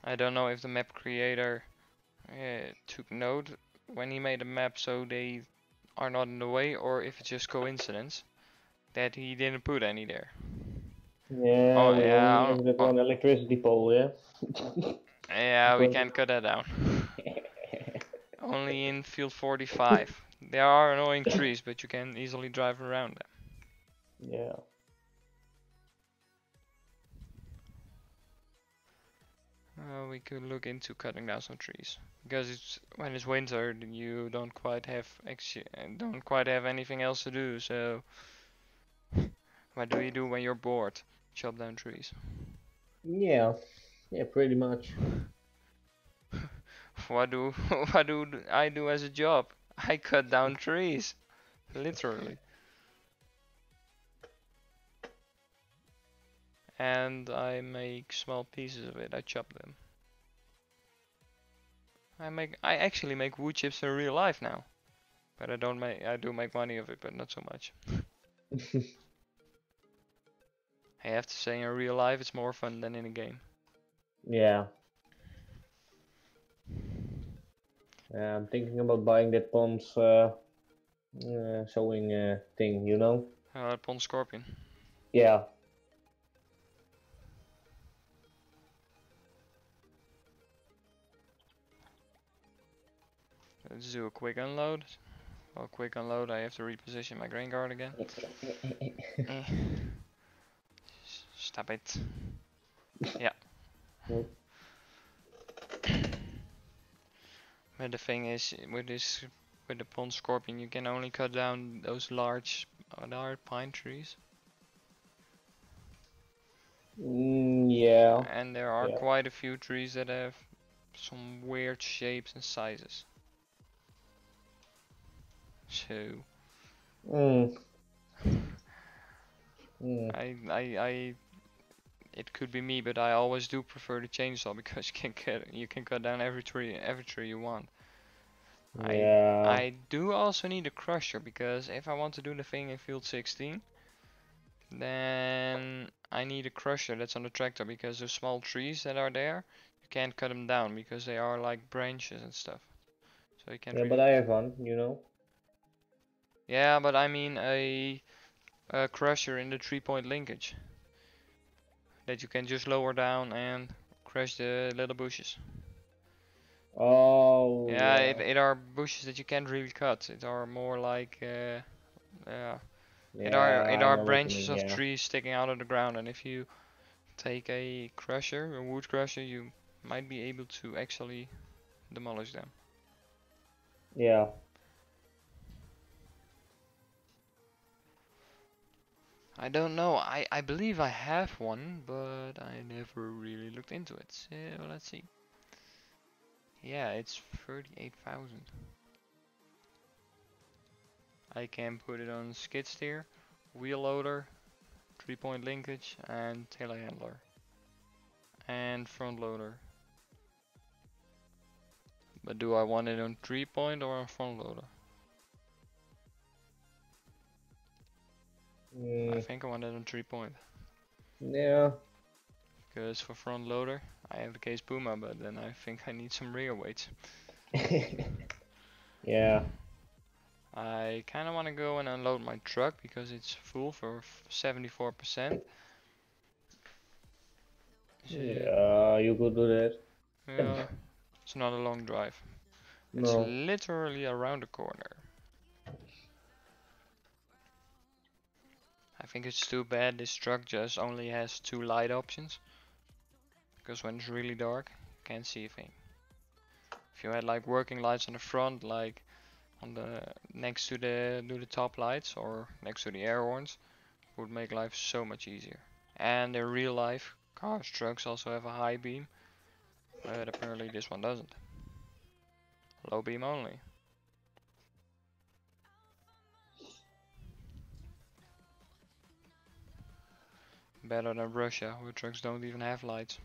I don't know if the map creator took note when he made a map so they are not in the way, or if it's just coincidence that he didn't put any there. Yeah, Oh we only yeah, have that one electricity pole, yeah? yeah, we Because can cut that down. Only in field 45. There are annoying trees, but you can easily drive around them. yeah. We could look into cutting down some trees because it's when it's winter, you don't quite have anything else to do. So what do you do when you're bored? Chop down trees. Yeah. Yeah, pretty much. What do what do I do as a job? I cut down trees, literally, and I make small pieces of it. I chop them. I actually make wood chips in real life now, but I do make money of it, but not so much. I have to say, in real life, it's more fun than in a game. Yeah. I'm thinking about buying that Pond's sewing thing, you know? Pond Scorpion. Yeah. Let's do a quick unload. Well, quick unload, I have to reposition my grain guard again. Eh. Stop it. Yeah. Nope. But the thing is, with the Pond Scorpion, you can only cut down those large pine trees. Yeah. And there are Yeah. quite a few trees that have some weird shapes and sizes. So Mm. Mm. it could be me, but I always do prefer the chainsaw because you can cut down every tree you want. Yeah. I do also need a crusher because if I want to do the thing in field 16, then I need a crusher that's on the tractor because the small trees that are there, you can't cut them down because they are like branches and stuff. So you can't Yeah, but really. I have one, you know? Yeah, but I mean a crusher in the 3-point linkage that you can just lower down and crush the little bushes. Oh, Yeah, yeah. it are bushes that you can't really cut. It are more like yeah, Yeah, it I are know what you branches mean, of yeah. trees sticking out of the ground, and if you take a crusher, a wood crusher, you might be able to actually demolish them. Yeah. I don't know. I believe I have one, but I never really looked into it. So let's see. Yeah, it's 38,000. I can put it on skid steer, wheel loader, 3-point linkage, and telehandler, and front loader. But do I want it on 3-point or on front loader? I Mm. think I want it on 3-point. Yeah. Because for front loader, I have the case Puma, but then I think I need some rear weights. Yeah. I kind of want to go and unload my truck because it's full for 74%. So, Yeah, you could do that. yeah, it's not a long drive. It's No. literally around the corner. I think it's too bad this truck just only has 2 light options. Because when it's really dark, you can't see a thing. If you had like working lights on the front, like on the next to the top lights or next to the air horns, would make life so much easier. And in real life, cars, trucks also have a high beam, but apparently this one doesn't. Low beam only. Better than Russia, where trucks don't even have lights.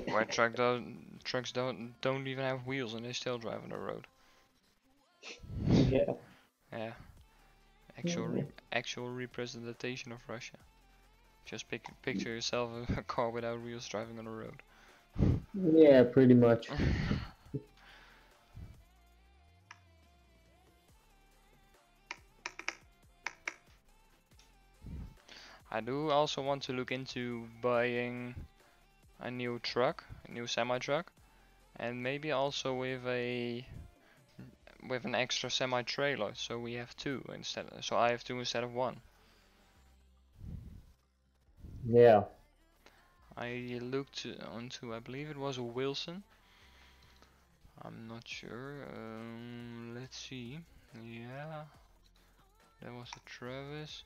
Where trucks don't even have wheels and they still drive on the road. Yeah. Yeah, actual representation of Russia. Just picture yourself a car without wheels driving on the road. Yeah, pretty much. I do also want to look into buying a new truck, a new semi truck, and maybe also with an extra semi trailer, so we have two instead. So I have two instead of one. Yeah. I looked onto, I believe it was a Wilson. I'm not sure. Let's see. Yeah, there was a Travis.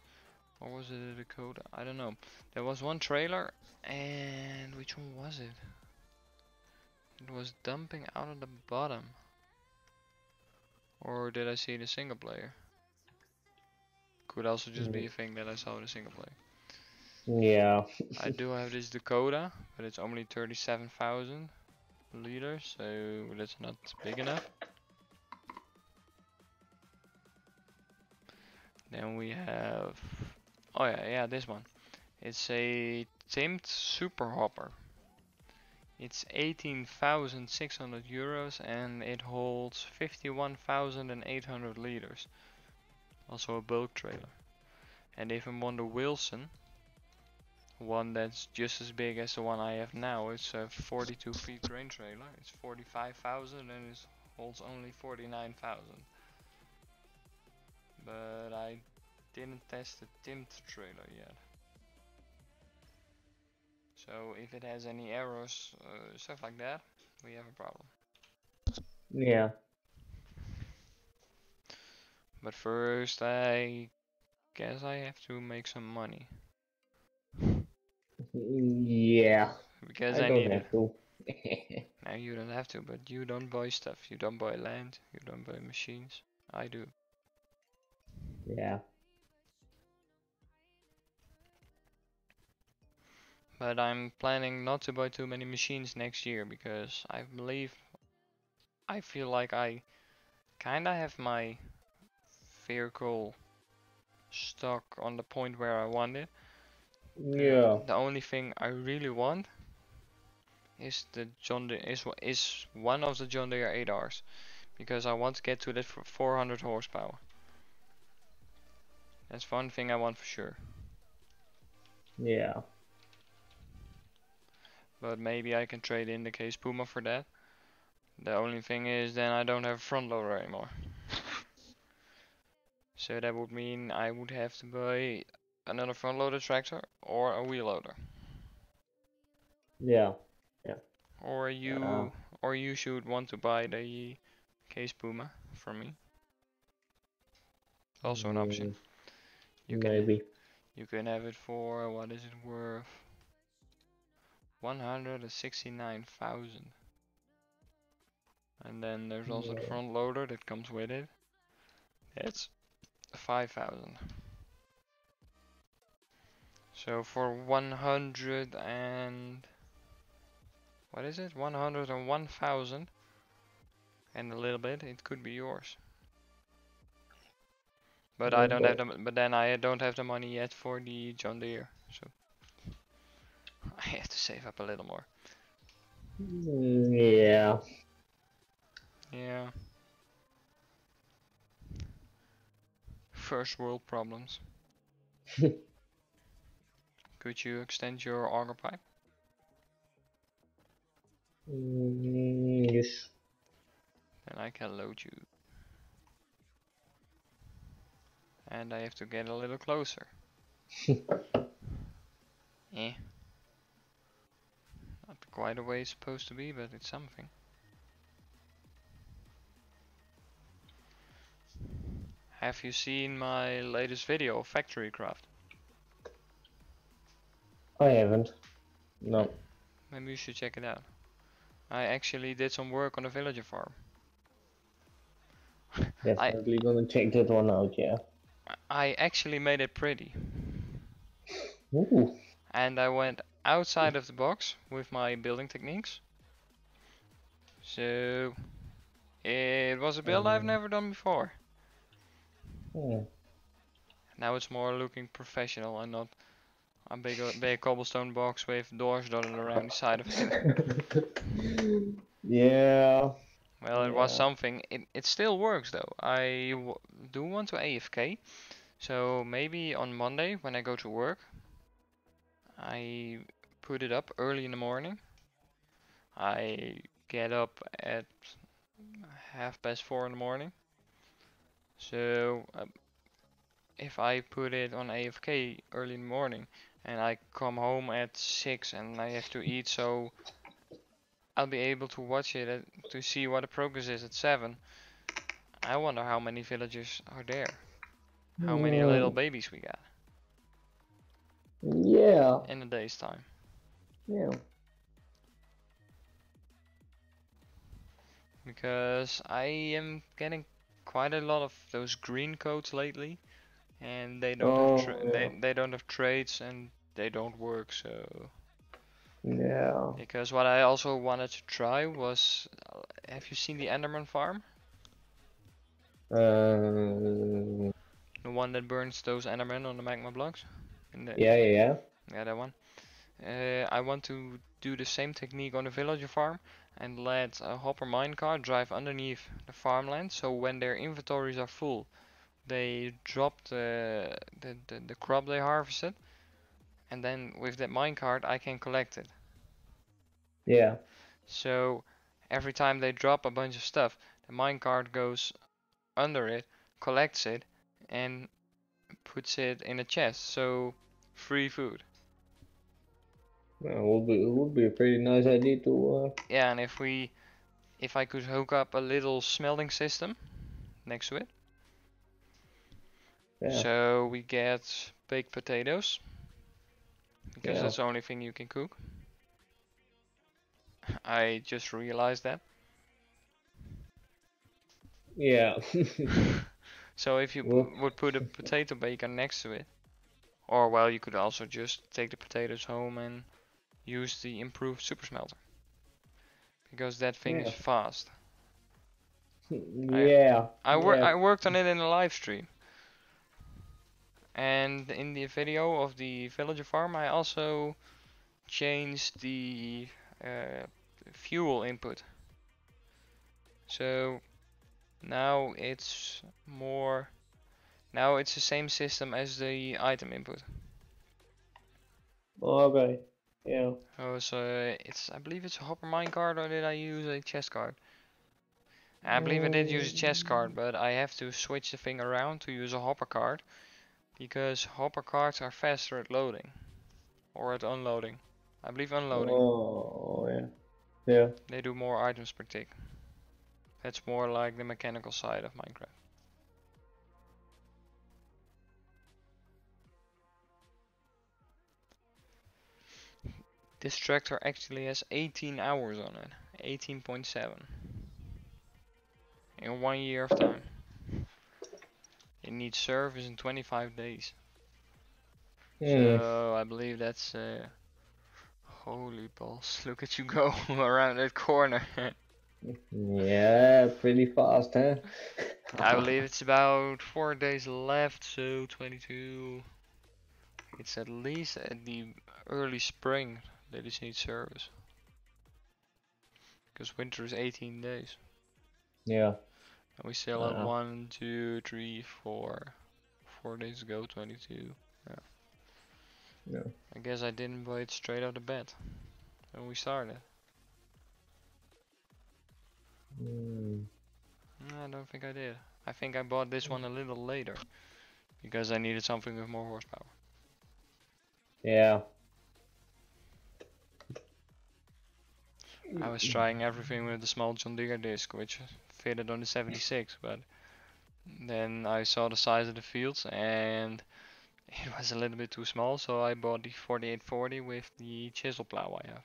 Or was it a Dakota? I don't know. There was one trailer, and which one was it? It was dumping out of the bottom. Or did I see the single player? Could also just be a thing that I saw in the single player. Yeah. I do have this Dakota, but it's only 37,000 liters, so that's not big enough. Then we have, oh yeah, this one. It's a timed super hopper. It's 18,600 euros and it holds 51,800 liters. Also a bulk trailer. And even one the Wilson, one that's just as big as the one I have now, it's a 42 feet grain trailer. It's 45,000 and it holds only 49,000. But I didn't test the timed trailer yet. So if it has any errors, stuff like that, we have a problem. Yeah. But first I guess I have to make some money. Yeah. Because I I don't need it. have to. Now you don't have to, but you don't buy stuff. You don't buy land, you don't buy machines. I do. Yeah. But I'm planning not to buy too many machines next year because I feel like I kinda have my vehicle stuck on the point where I want it. Yeah. The only thing I really want is the John Deere is one of the John Deere 8Rs because I want to get to that for 400 horsepower. That's one thing I want for sure. Yeah. But maybe I can trade in the case Puma for that. The only thing is then I don't have a front loader anymore. So that would mean I would have to buy another front loader tractor or a wheel loader. Yeah. Or Uh, you should want to buy the case Puma from me. Also an option. You can Maybe. you can have it for, what is it worth? 169,000. And then there's also the Yeah. front loader that comes with it. It's 5,000. So for 100 and what is it? 101,000 and a little bit, it could be yours. But I don't have the, but then I don't have the money yet for the John Deere, so I have to save up a little more. Yeah. Yeah. First world problems. Could you extend your auger pipe? Yes. Then I can load you. And I have to get a little closer. Eh. Not quite the way it's supposed to be, but it's something. Have you seen my latest video of factory craft? I haven't. No. Maybe you should check it out. I actually did some work on a villager farm. Definitely gonna check that one out, yeah. I actually made it pretty. Ooh. And I went outside of the box with my building techniques. So it was a build I've never done before. Yeah. Now it's more looking professional and not a big cobblestone box with doors dotted around the side of it. Yeah. Well, it was something. It still works though. I do want to AFK, so maybe on Monday when I go to work, I put it up early in the morning. I get up at 4:30 in the morning. So if I put it on AFK early in the morning and I come home at 6 and I have to eat, so I'll be able to watch it to see what the progress is at 7. I wonder how many villagers are there. How many little babies we got. Yeah. In a day's time. Yeah. Because I am getting quite a lot of those green codes lately, and they don't they don't have trades and they don't work. So yeah. because what I also wanted to try was, have you seen the Enderman farm? Um. The one that burns those Endermen on the magma blocks. Yeah. Yeah, that one. I want to do the same technique on the villager farm and let a hopper minecart drive underneath the farmland, so when their inventories are full, they drop the crop they harvested, and then with that minecart I can collect it. Yeah. So every time they drop a bunch of stuff, the minecart goes under it, collects it, and puts it in a chest. So free food. Would be a pretty nice idea to. Yeah, and if I could hook up a little smelting system next to it, Yeah. so we get baked potatoes because Yeah. that's the only thing you can cook. I just realized that. Yeah. So if you Well, would put a potato baker next to it, or well, you could also just take the potatoes home and use the improved super smelter because that thing is yeah. fast. I Yeah. Yeah. I worked on it in a live stream, and in the video of the villager farm, I also changed the uh, fuel input. So now it's more. Now it's the same system as the item input. Okay. Yeah. Oh, so it's I believe it's a hopper mine card, or did I use a chest card? I believe I did use a chest card, Mm. but I have to switch the thing around to use a hopper card because hopper cards are faster at loading or at unloading. I believe unloading. Oh yeah. Yeah. They do more items per tick. That's more like the mechanical side of Minecraft. This tractor actually has 18 hours on it. 18.7 in 1 year of time. It needs service in 25 days. Hmm. So I believe that's holy balls. Look at you go around that corner. Yeah. Pretty fast, huh? I believe it's about 4 days left, so 22. It's at least at the early spring that it needs service. Because winter is 18 days. Yeah. And we still have Uh, 1, 2, 3, 4. 4 days ago, 22. Yeah. yeah. I guess I didn't buy it straight out of bed when we started. Mm. No, I don't think I did. I think I bought this one a little later because I needed something with more horsepower. Yeah. I was trying everything with the small John Deere disc, which fitted on the 76, but then I saw the size of the fields and it was a little bit too small, so I bought the 4840 with the chisel plow I have.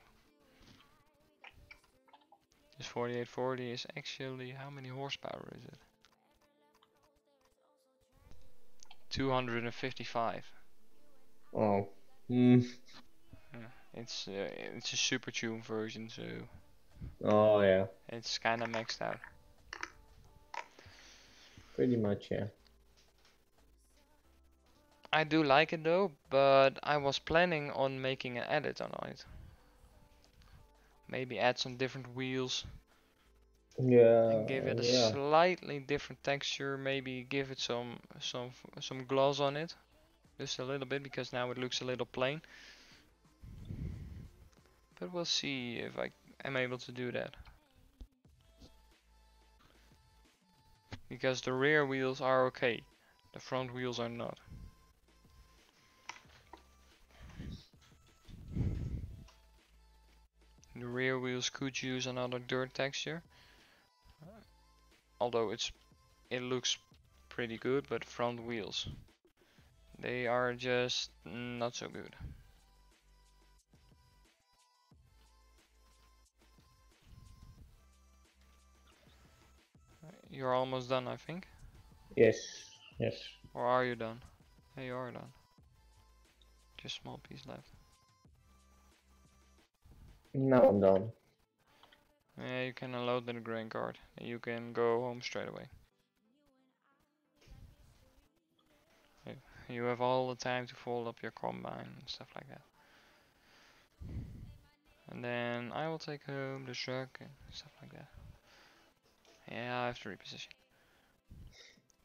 This 4840 is actually, how many horsepower is it? 255. Oh. Mm. Yeah, it's a super tuned version, so Oh yeah. it's kind of maxed out. Pretty much, yeah. I do like it though, but I was planning on making an edit on it. Maybe add some different wheels Yeah. and give it a Yeah. slightly different texture. Maybe give it some gloss on it, just a little bit, because now it looks a little plain. But we'll see if I am able to do that. Because the rear wheels are okay, the front wheels are not. The rear wheels could use another dirt texture, although it looks pretty good, but front wheels, they are just not so good. You're almost done, I think. Yes. Yes. Or are you done? Yeah, you are done. Just small piece left. Now I'm done. Yeah, you can unload the grain cart and you can go home straight away. You have all the time to fold up your combine and stuff like that. And then I will take home the truck and stuff like that. Yeah, I have to reposition.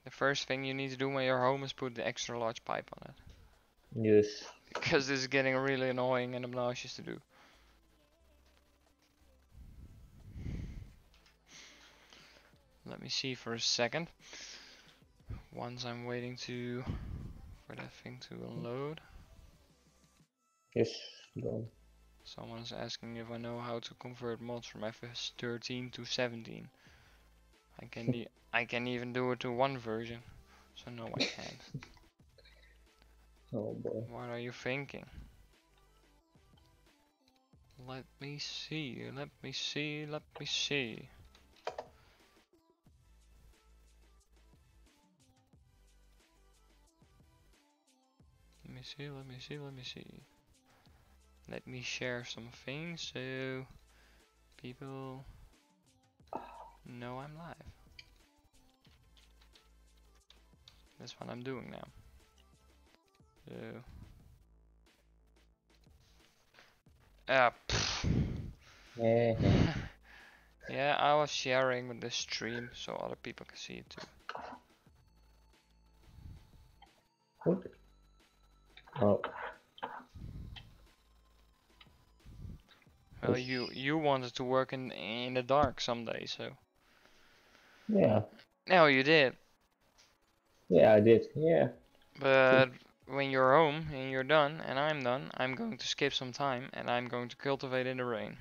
The first thing you need to do when you're home is put the extra large pipe on it. Yes. Because this is getting really annoying and obnoxious to do. Let me see for a second. Once I'm waiting for that thing to unload. Yes, done. Someone is asking if I know how to convert mods from FS13 to 17. I can even do it to one version. So no, I can't. Oh boy. What are you thinking? Let me see, let me see, let me see. Let me see, let me see, let me see. Let me share some things so people know I'm live. That's what I'm doing now. So, Yeah. yeah, I was sharing with the stream so other people can see it too. What? Oh. Well, you wanted to work in the dark someday, so Yeah. no, you did. Yeah, I did. Yeah. But when you're home and you're done and I'm done, I'm going to skip some time and I'm going to cultivate in the rain.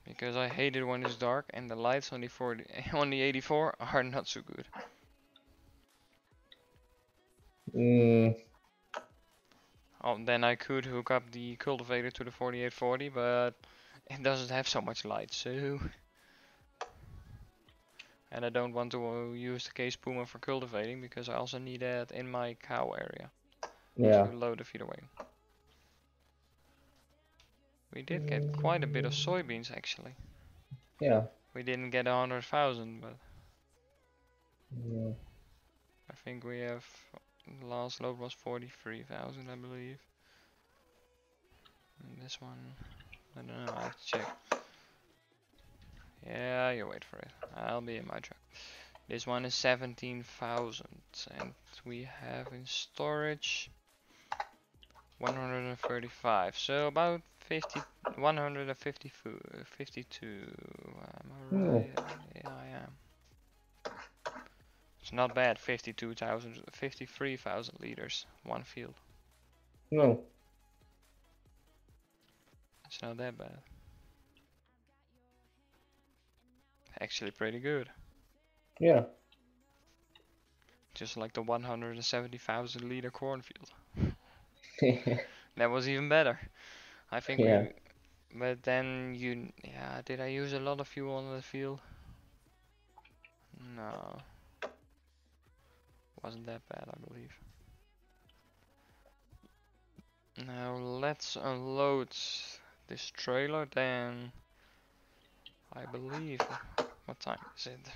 Because I hate it when it's dark and the lights on the 40 on the 84 are not so good. Oh, then I could hook up the cultivator to the 4840, but it doesn't have so much light, so. And I don't want to use the case Puma for cultivating because I also need that in my cow area Yeah. to load the feeder wagon. We did get quite a bit of soybeans actually. Yeah. We didn't get 100,000, but Yeah. I think we have. The last load was 43,000, I believe. And this one, I don't know. I have to check. Yeah, you wait for it. I'll be in my truck. This one is 17,000, and we have in storage 135. So about 50, 150 52. Am I right? Yeah, I am. It's not bad. 52,000, 53,000 liters, one field. No. It's not that bad. Actually, pretty good. Yeah. Just like the 170,000 liter cornfield. That was even better. I think Yeah. we. But then yeah, did I use a lot of fuel on the field? No. Wasn't that bad, I believe. Now let's unload this trailer then. I believe. What time is it?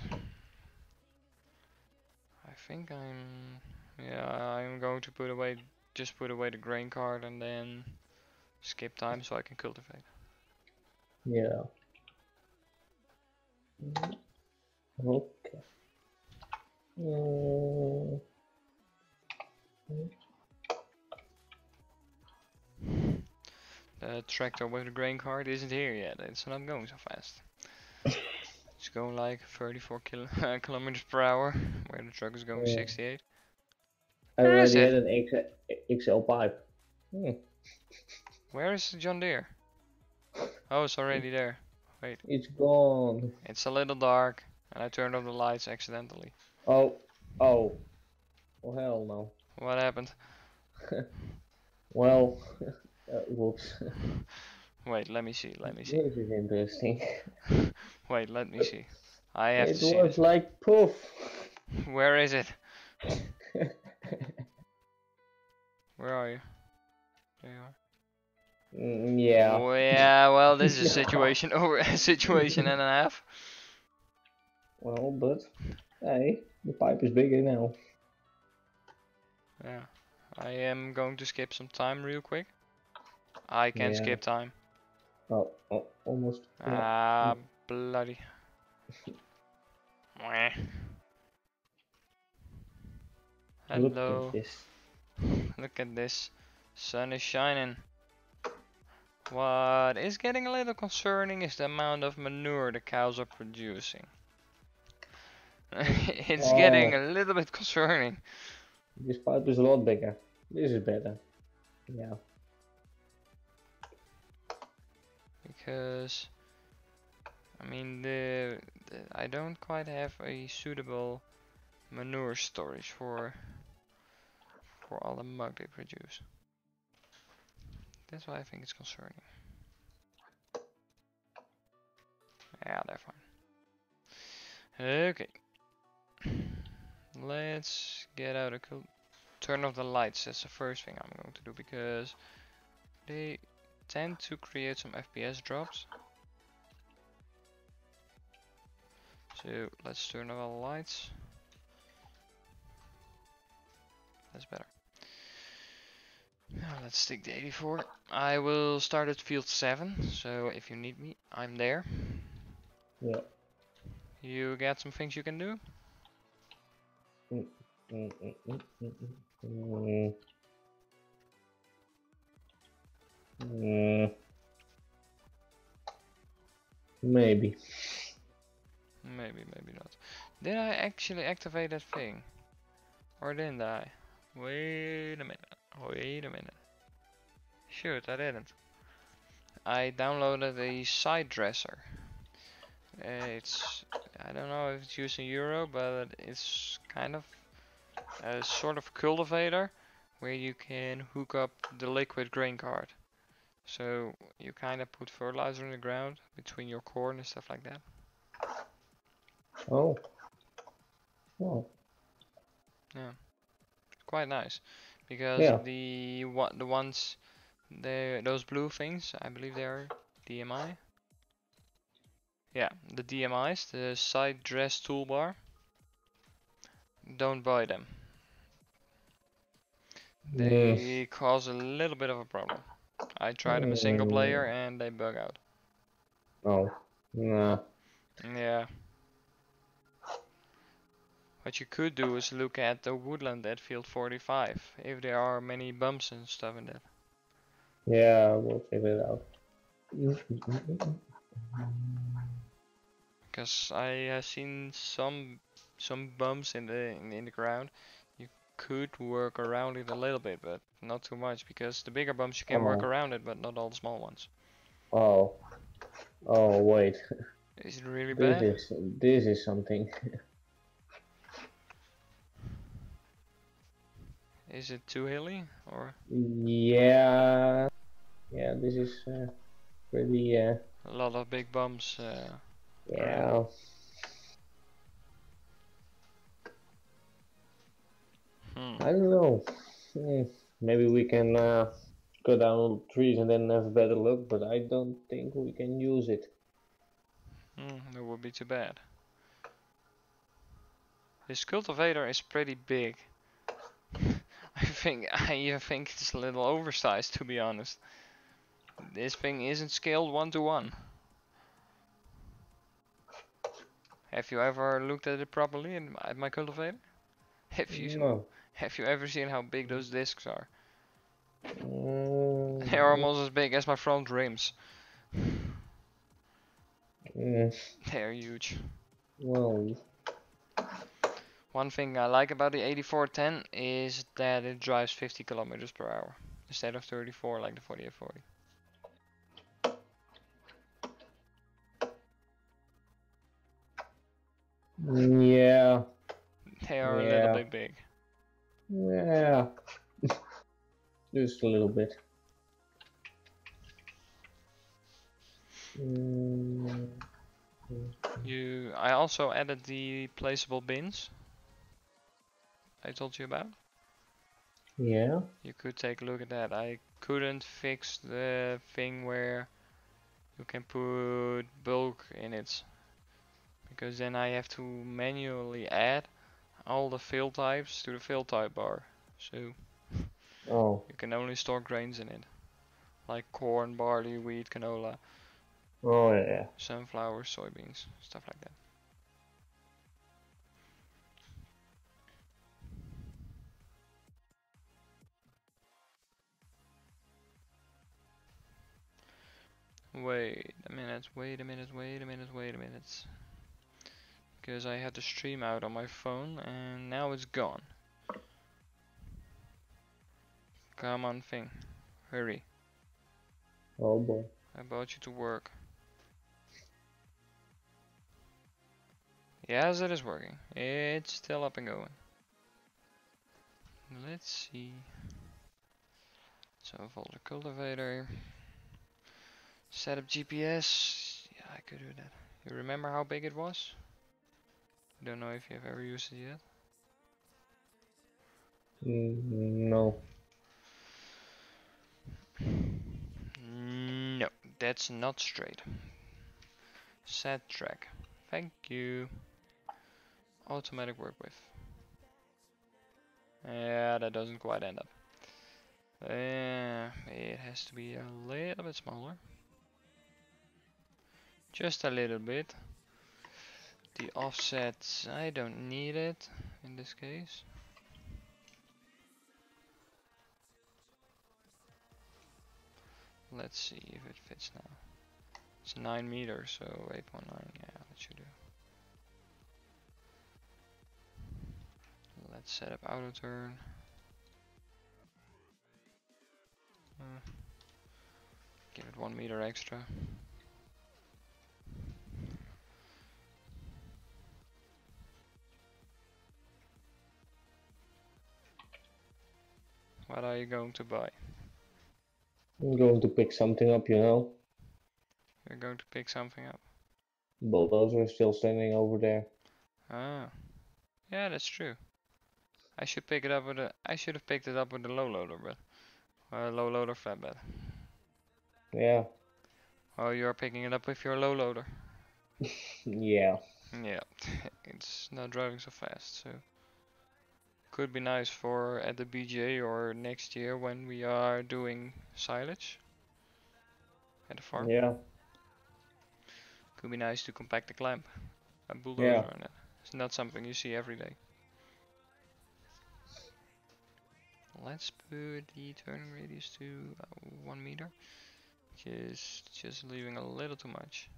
I think yeah, I'm going to just put away the grain cart and then skip time so I can cultivate. Yeah. Okay. The tractor with the grain cart isn't here yet. It's not going so fast. It's going like 34 kilometers per hour, where the truck is going 68. I Where is already had it? an XL pipe. Where is the John Deere? Oh, it's already there. Wait, It's gone. it's a little dark, and I turned off the lights accidentally. Oh. Oh. Oh hell no. What happened? Well. Whoops. Wait, let me see. Let me see. This is interesting. Wait, let me see. I have It to see was this. like poof. Where is it? Where are you? There you are. Yeah. Oh, yeah, well, this is a situation over a situation and a half. Well, but hey, the pipe is bigger now. Yeah, I am going to skip some time real quick. I can Yeah. skip time. Oh, almost. Yeah. Ah, bloody. Mwah. Look at Hello. this. Look at this. Sun is shining. What is getting a little concerning is the amount of manure the cows are producing. It's getting Oh, a little bit concerning. this pipe is a lot bigger. This is better. Yeah. Because I mean I don't quite have a suitable manure storage for all the mug they produce. That's why I think it's concerning. Yeah, they're fine. Okay. Let's get out a cool. Turn off the lights. That's the first thing I'm going to do because they tend to create some FPS drops. So let's turn off all the lights. That's better. Now let's take the 84. I will start at field 7, so if you need me, I'm there. Yeah. You got some things you can do? Mm, mm, mm, mm, mm, mm, mm. Maybe. Maybe, maybe not. Did I actually activate that thing? Or didn't I? Wait a minute. Wait a minute. Shoot, I didn't. I downloaded a side dresser. It's, I don't know if it's used in Euro, but it's kind of a sort of cultivator where you can hook up the liquid grain cart. So you kind of put fertilizer in the ground between your corn and stuff like that. Oh. Oh. Yeah, quite nice because Yeah. the ones those blue things, I believe they are DMI. Yeah, the DMIs, the side dress toolbar. Don't buy them. Mm, They cause a little bit of a problem. I tried them in single player mm, and they bug out. oh. Nah. Yeah. What you could do is look at the woodland at field 45, if there are many bumps and stuff in that. Yeah, we'll figure it out. Because I have seen some bumps in the ground. You could work around it a little bit, but not too much, because the bigger bumps you can work Oh. around it, but not all the small ones. Oh. Oh, wait. Is it really This bad? is this is something. Is it too hilly or Yeah. Yeah, this is pretty a lot of big bumps around? yeah. I don't know. Hmm, maybe we can cut down trees and then have a better look, but I don't think we can use it. That would be too bad. This cultivator is pretty big. I even think it's a little oversized, to be honest. This thing isn't scaled 1-to-1. Have you ever looked at it properly at my cultivator? No. Have you ever seen how big those discs are? Mm, They're almost as big as my front rims. mm, They're huge. well, One thing I like about the 8410 is that it drives 50 kilometers per hour instead of 34 like the 4840. yeah, They are a little yeah, bit big. yeah, just a little bit. Mm, I also added the placeable bins I told you about. yeah. You could take a look at that. I couldn't fix the thing where you can put bulk in it, because then I have to manually add all the fill types to the fill type bar. So Oh, you can only store grains in it. like corn, barley, wheat, canola, Oh yeah. sunflower, soybeans, stuff like that. Wait a minute, wait a minute, wait a minute, wait a minute. Because I had the stream out on my phone and now it's gone. Come on, thing. Hurry. Oh boy. I brought you to work. Yes, it is working. It's still up and going. Let's see. So folder cultivator. Set up GPS. Yeah, I could do that. You remember how big it was? I don't know if you've ever used it yet. No. No, that's not straight. Set track. Thank you. Automatic work with. Yeah, that doesn't quite end up. It has to be a little bit smaller. Just a little bit. The offset, I don't need it in this case. Let's see if it fits now. It's 9 meters, so 8.9, yeah, that should do. Let's set up auto turn. Give it 1 meter extra. What are you going to buy? I'm going to pick something up, you know. You're going to pick something up. Bulldozer is still standing over there. Ah, yeah, that's true. I should pick it up with a. I should have picked it up with the low loader, but low loader flatbed. Yeah. Oh, you're picking it up with your low loader. Yeah. Yeah, it's not driving so fast, so could be nice for at the BJ or next year when we are doing silage at the farm. Yeah. Could be nice to compact the clamp. A bulldozer Yeah. on it. It's not something you see every day. Let's put the turning radius to 1 meter. Just leaving a little too much.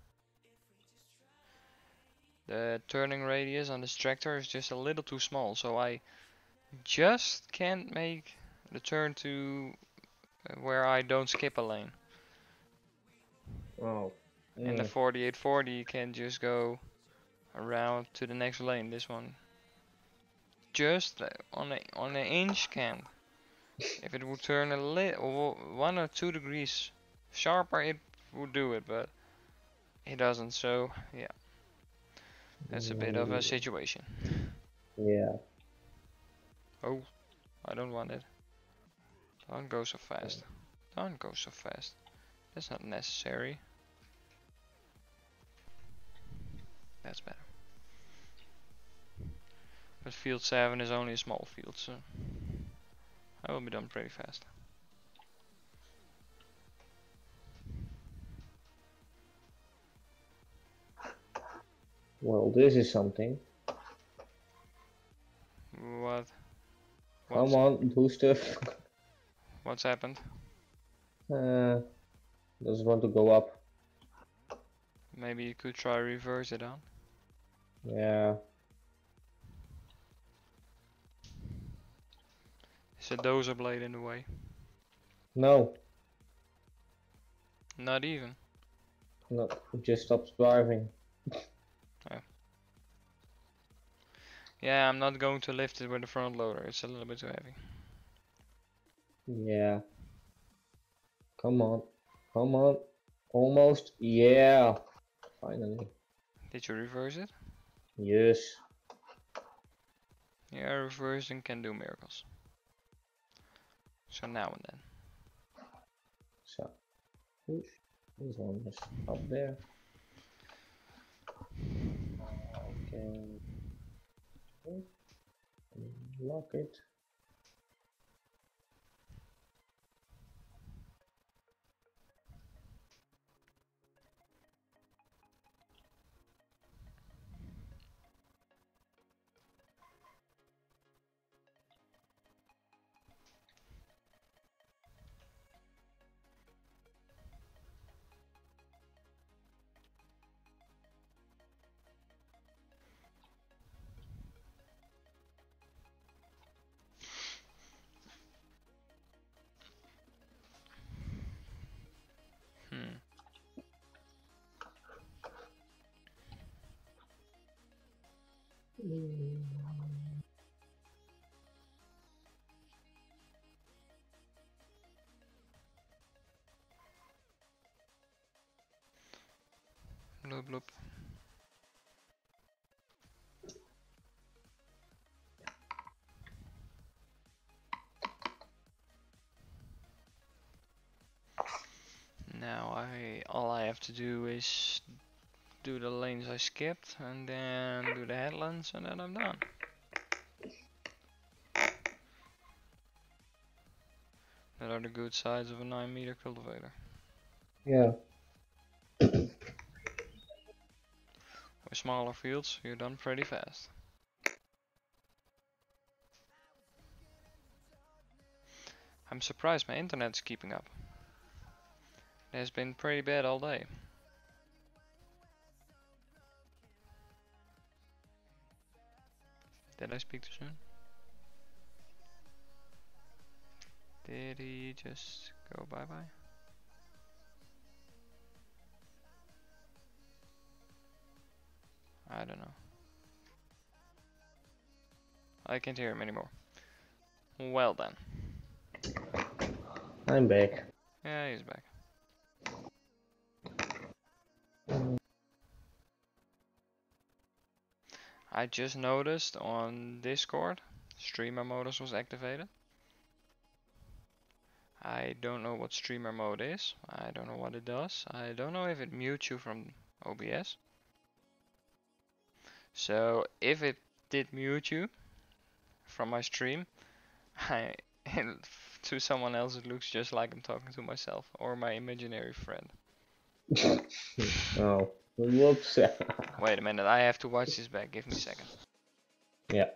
The turning radius on this tractor is just a little too small, so I just can't make the turn to where I don't skip a lane. Oh. And the 4840 can just go around to the next lane. This one just on an inch can. If it would turn a little 1 or 2 degrees sharper, it would do it, but it doesn't. So yeah, that's a bit of a situation. Yeah. Oh, I don't want it. Don't go so fast. Don't go so fast. That's not necessary. That's better. But field 7 is only a small field, so I will be done pretty fast. Well, this is something. What? Come on, do stuff. What's happened? Doesn't want to go up. Maybe you could try reverse it on. Yeah. Is a dozer blade in the way? No. Not even. No. It just stops driving. Oh. Yeah, I'm not going to lift it with the front loader. It's a little bit too heavy. Yeah. Come on. Come on. Almost. Yeah. Finally. Did you reverse it? Yes. Yeah, reversing can do miracles. So now and then. So. Push. This one is up there. Okay. Lock it. Bloop bloop. Now all I have to do is do the lanes I skipped and then do the headlands and then I'm done. That are the good sides of a 9-meter cultivator. Yeah. With smaller fields, you're done pretty fast. I'm surprised my internet's keeping up. It has been pretty bad all day. Did I speak too soon? Did he just go bye-bye? I don't know. I can't hear him anymore. Well then. I'm back. Yeah, he's back. I just noticed on Discord, streamer modus was activated. I don't know what streamer mode is. I don't know what it does. I don't know if it mutes you from OBS. So if it did mute you from my stream, to someone else it looks just like I'm talking to myself or my imaginary friend. Oh, whoops. Wait a minute, I have to watch this back. Give me a second. Yeah.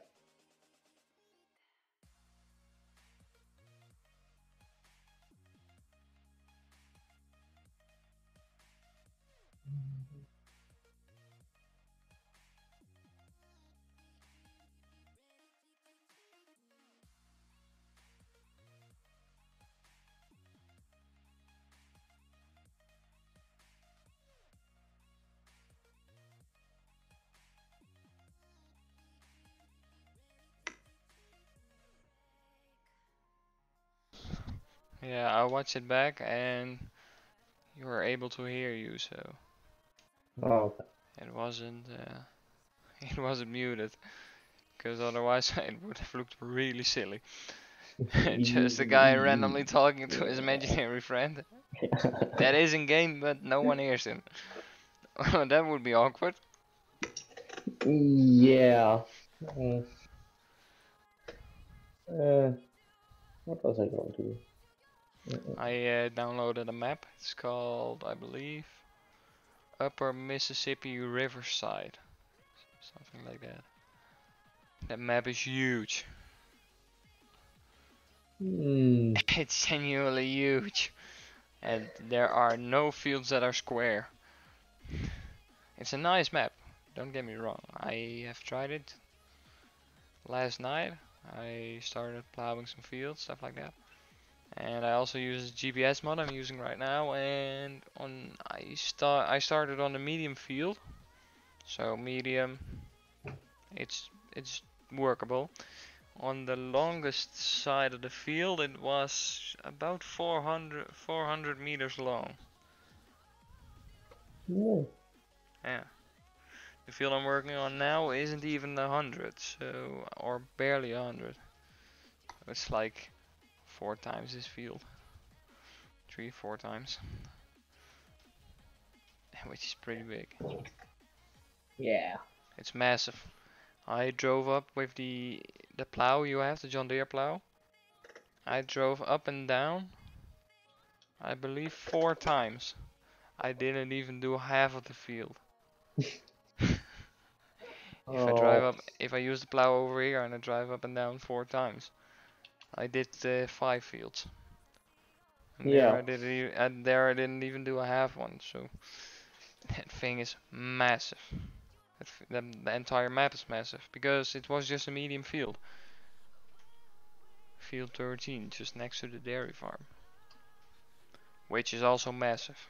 Yeah, I watched it back and you were able to hear you, so Oh, it wasn't it wasn't muted, because otherwise it would have looked really silly. Just a guy randomly talking to his imaginary friend. That is in game, but no one hears him. That would be awkward. yeah. What was I going to do? I downloaded a map. It's called, I believe, Upper Mississippi Riverside. Something like that. That map is huge. It's genuinely huge. And there are no fields that are square. It's a nice map, don't get me wrong. I have tried it last night. I started plowing some fields, stuff like that. And I also use the GPS mod I'm using right now, and I started on the medium field. So medium, it's workable. On the longest side of the field it was about 400 meters long. Yeah. The field I'm working on now isn't even 100, so, or barely 100. It's like 4 times this field. 3-4 times. Which is pretty big. Yeah. It's massive. I drove up with the plow you have, the John Deere plow. I drove up and down, I believe 4 times. I didn't even do half of the field. If I use the plow over here and I drive up and down 4 times, I did 5 fields. And Yeah. there I didn't even do a half one, so that thing is massive. The entire map is massive, because it was just a medium field. Field 13, just next to the dairy farm. Which is also massive.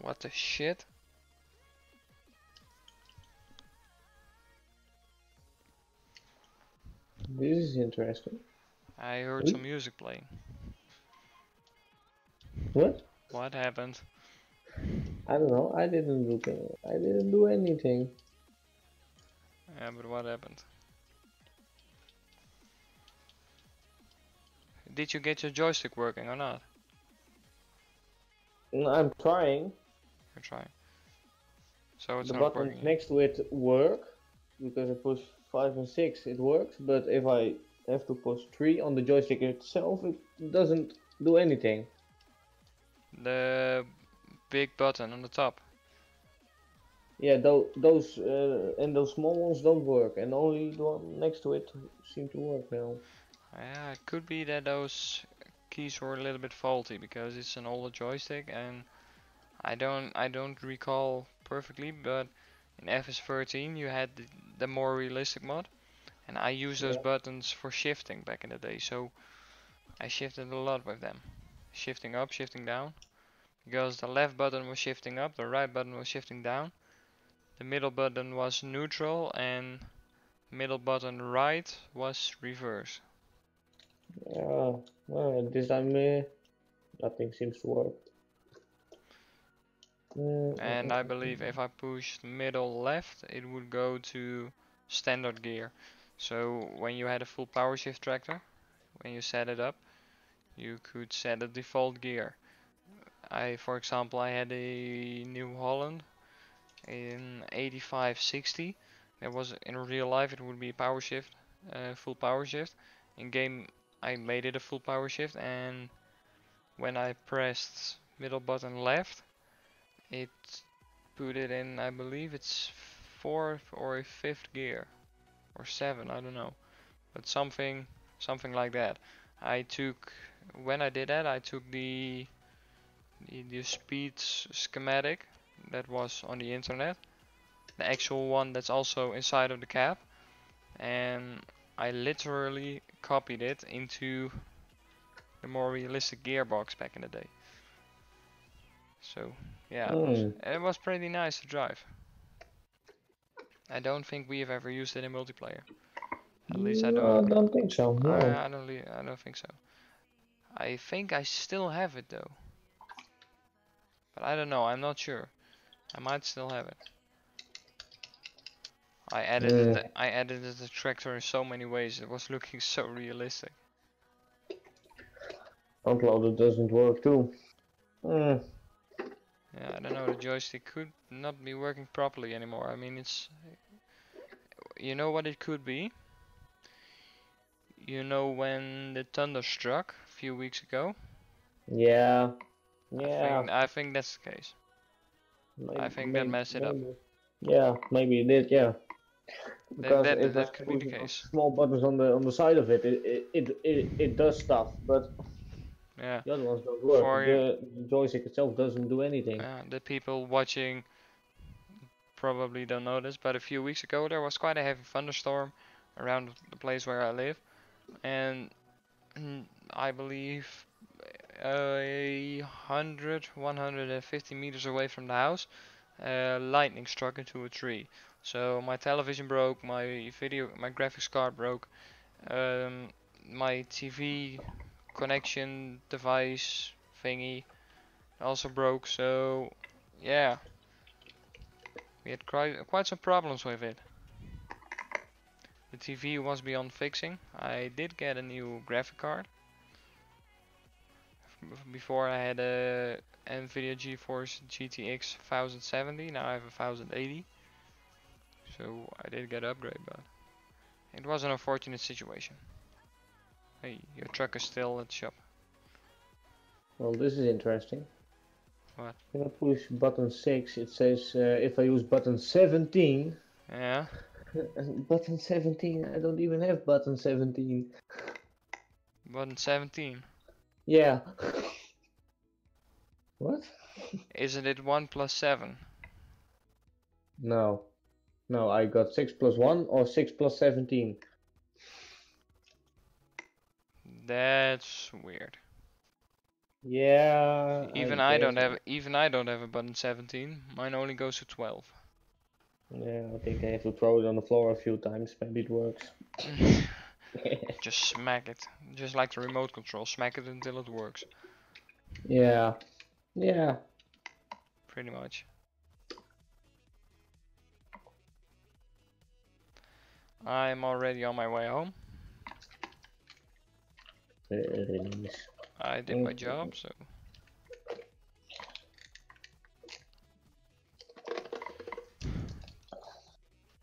What the shit? This is interesting. I heard some music playing. What? What happened? I don't know. I didn't do anything. Yeah, but what happened? Did you get your joystick working or not? I'm trying. You're trying. So it's The not buttons working. next to it work because I push 5 and 6, it works. But if I have to push 3 on the joystick itself, it doesn't do anything. The big button on the top. Yeah, those and those small ones don't work, and only the one next to it seem to work now. Yeah, it could be that those keys were a little bit faulty because it's an older joystick, and I don't recall perfectly, but in FS13 you had the more realistic mod, and I used those Yeah. buttons for shifting back in the day, so I shifted a lot with them. Shifting up, shifting down, because the left button was shifting up, the right button was shifting down, the middle button was neutral, and middle button right was reverse. Well, this time nothing seems to work. And I believe if I pushed middle left, it would go to standard gear. So when you had a full power shift tractor, when you set it up, you could set a default gear. For example, I had a New Holland in 8560. That was in real life, it would be power shift, full power shift. In game, I made it a full power shift, and when I pressed middle button left, it put it in, I believe it's fourth or a fifth gear, or seven, I don't know, but something like that. I took When I did that, I took the speed schematic that was on the internet, the actual one that's also inside of the cab, and I literally copied it into the more realistic gearbox back in the day. So yeah, it was pretty nice to drive. I don't think we have ever used it in multiplayer. At least I No, don't. I don't think so. No. I don't think so. I think I still have it though, but I don't know. I'm not sure. I might still have it. I edited the tractor in so many ways. It was looking so realistic. Uploader doesn't work too. Yeah, I don't know. The joystick could not be working properly anymore. I mean, you know what it could be? You know when the thunder struck a few weeks ago? Yeah. I Yeah. think I think that's the case. I think that messed it up. Maybe. Yeah, maybe it did. Yeah. That Because that if I that could be push the those case. small buttons on the side of it, it does stuff, but Yeah. the other ones don't work. For The joystick itself doesn't do anything. the people watching probably don't know this, but a few weeks ago there was quite a heavy thunderstorm around the place where I live, and I believe 150 meters away from the house, lightning struck into a tree. So my television broke, my graphics card broke, my TV connection device thingy also broke. So yeah, we had quite some problems with it. The TV was beyond fixing. I did get a new graphic card. Before I had a Nvidia GeForce GTX 1070, now I have a 1080. So I did get an upgrade, but it was an unfortunate situation. Hey, your truck is still at the shop. Well, this is interesting. What? When I push button 6, it says if I use button 17. Yeah? Button 17, I don't even have button 17. Button 17. Yeah. What? Isn't it 1 plus 7? No. No, I got 6 plus 1 or 6 plus 17. That's weird. Yeah, I guess. Even I don't have a button 17. Mine only goes to 12. Yeah, I think I have to throw it on the floor a few times. Maybe it works. Just smack it. Just like the remote control. Smack it until it works. Yeah, yeah. Pretty much. I'm already on my way home. Very nice. I did my job, so.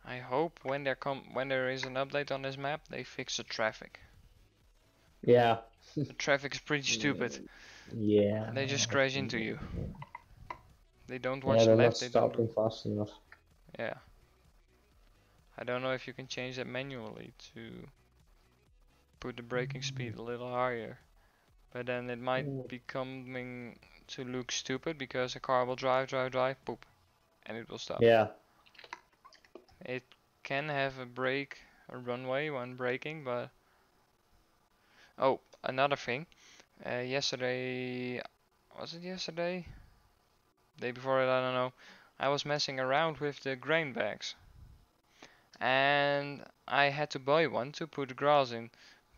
I hope when there is an update on this map, they fix the traffic. Yeah. The traffic is pretty stupid. Yeah. They just crash into you. They don't Yeah, watch the they're not left, they don't stopping do. fast enough. Yeah. I don't know if you can change that manually to put the braking speed a little higher. But then it might be coming to look stupid because a car will drive, poop, and it will stop. Yeah. It can have a runway when braking, but oh, another thing. Yesterday, was it yesterday? Day before it, I don't know. I was messing around with the grain bags, and I had to buy one to put the grass in,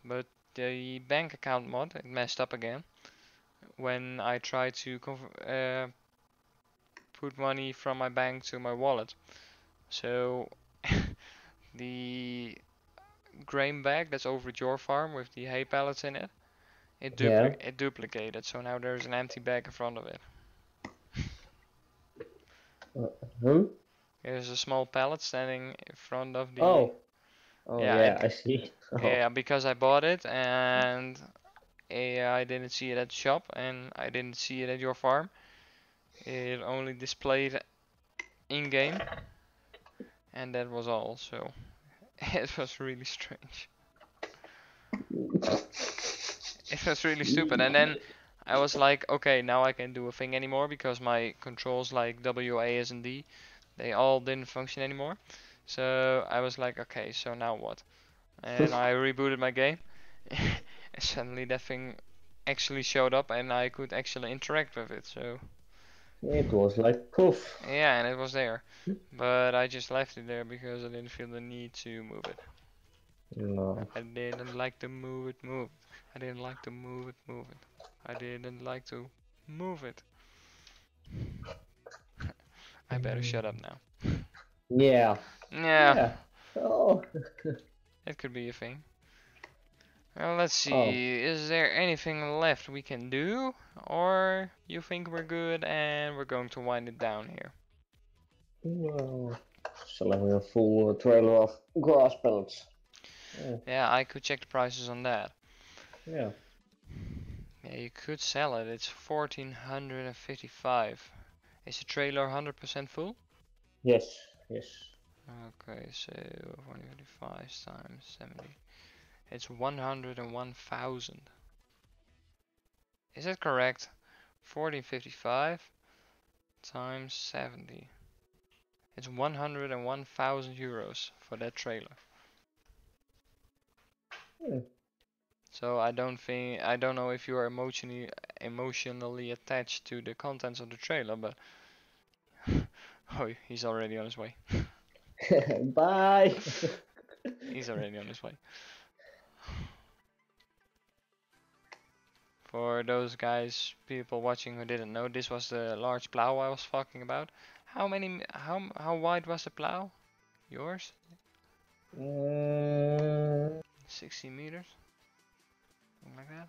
but the bank account mod it messed up again when I tried to put money from my bank to my wallet. So the grain bag that's over at your farm with the hay pallets in it, Yeah. it duplicated. So now there's an empty bag in front of it. Hmm? There's a small pallet standing in front of the. Oh. Oh Yeah, yeah, I see. Oh. yeah, because I bought it and I didn't see it at the shop and I didn't see it at your farm. It only displayed in game, and that was all. So it was really strange. It was really stupid. And then I was like, okay, now I can't do a thing anymore because my controls like W, A, S, and D, they all didn't function anymore. So I was like, okay, so now what? And I rebooted my game, and suddenly that thing actually showed up, and I could actually interact with it. So It was like poof. yeah, and it was there. But I just left it there because I didn't feel the need to move it. No. I didn't like to move it, move it. I didn't like to move it, move it. I didn't like to move it. I better shut up now. Yeah. Yeah, Yeah. Oh. it could be a thing. Well, let's Oh. see. Is there anything left we can do? Or you think we're good and we're going to wind it down here? Well, still having a full trailer of grass pellets. Yeah, I could check the prices on that. Yeah. Yeah, you could sell it. It's 1455. Is the trailer 100% full? Yes. Yes. Okay, so 155 times 70. It's 101,000. Is that correct? 1455 times 70. It's 101,000 euros for that trailer. So I don't know if you are emotionally attached to the contents of the trailer, but oh, he's already on his way. Bye. He's already on his way. For those people watching who didn't know, this was the large plow I was talking about. How wide was the plow? Yours? 60 meters? Something like that?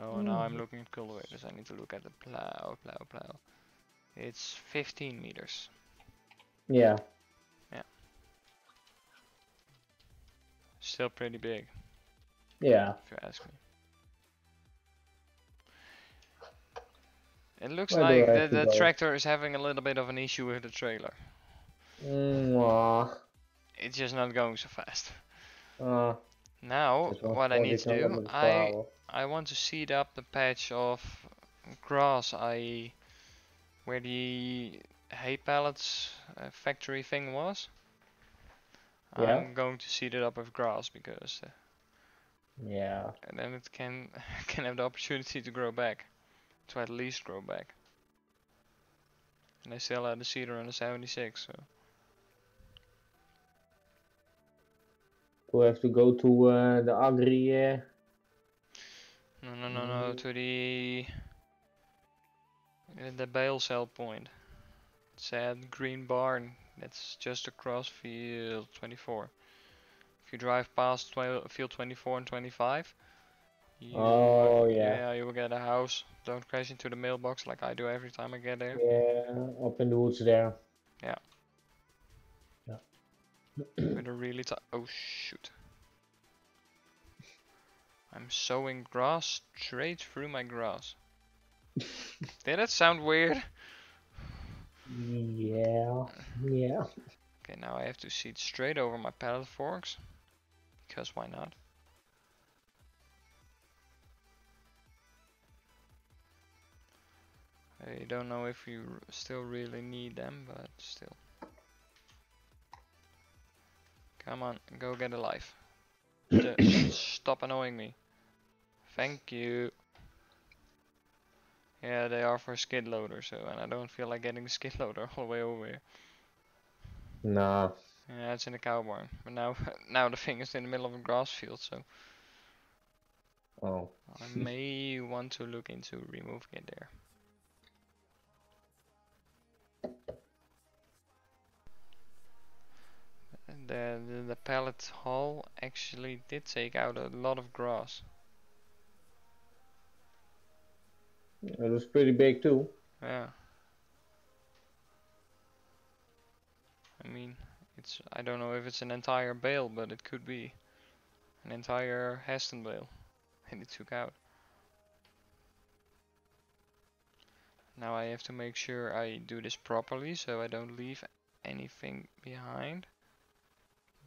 Oh, now I'm looking at cultivators. I need to look at the plow. It's 15 meters. Yeah. Yeah. Still pretty big, Yeah. if you ask me. It looks Where do like I have to the go? tractor is having a little bit of an issue with the trailer. It's just not going so fast. Now, Just what I need 140 to do, kilometers per hour. I want to seed up the patch of grass where the hay pallets factory thing was. Yeah. I'm going to seed it up with grass because Yeah. and then it can can have the opportunity to grow back, to at least grow back. And I still had the cedar on the 76, so We have to go to the agri. no, to the bale sell point. It said green barn. That's just across field 24. If you drive past field 24 and 25, Oh yeah. you will get a house. Don't crash into the mailbox like I do every time I get there. Yeah, up in the woods there. Yeah. Yeah. With a really oh shoot. I'm sowing grass straight through my grass. Did that sound weird? Yeah. Yeah. Okay, now I have to seed straight over my pallet forks. Because why not? I don't know if you still really need them, but still. Come on, go get a life. Stop annoying me. Thank you. Yeah, they are for skid loader, so and I don't feel like getting the skid loader all the way over here. Nah. Yeah, it's in the cow barn. But now now the thing is in the middle of a grass field, so Oh. I may want to look into removing it there. The pallet haul actually did take out a lot of grass. It was pretty big too. Yeah. I mean, I don't know if it's an entire bale, but it could be an entire Heston bale. And it took out. Now I have to make sure I do this properly so I don't leave anything behind.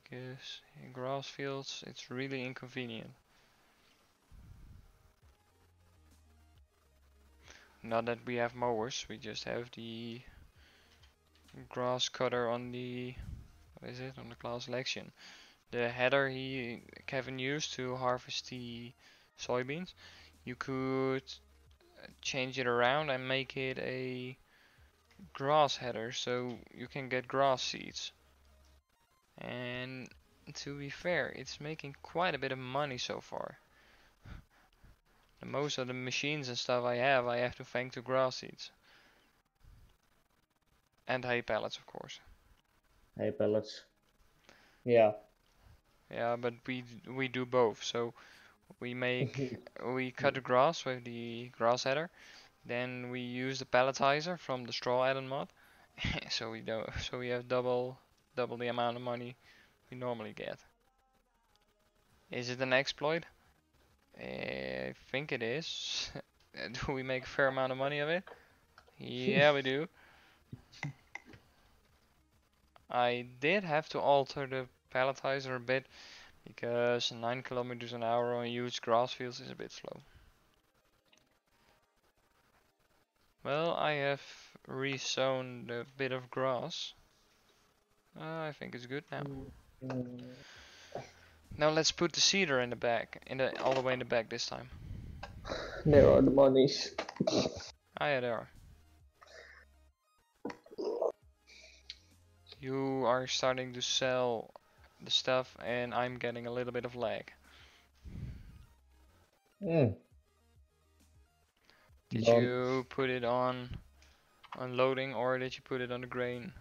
Because in grass fields it's really inconvenient. Not that we have mowers, we just have the grass cutter on the, what is it, on the class selection. The header Kevin used to harvest the soybeans, you could change it around and make it a grass header so you can get grass seeds. And to be fair, it's making quite a bit of money so far. And most of the machines and stuff I have to thank to grass seeds. And hay pellets, of course. Hay pellets. Yeah. Yeah, but we do both. So we cut the grass with the grass header. Then we use the pelletizer from the straw added mod. so we have double the amount of money we normally get. Is it an exploit? I think it is. Do we make a fair amount of money of it? Yeah, we do. I did have to alter the palletizer a bit because 9 kilometers an hour on huge grass fields is a bit slow. Well, I have resown a bit of grass. I think it's good now. Now let's put the cedar in the back, all the way in the back this time. There are the monies. Ah, yeah, there are. You are starting to sell the stuff, and I'm getting a little bit of lag. Did you put it on unloading, or did you put it on the grain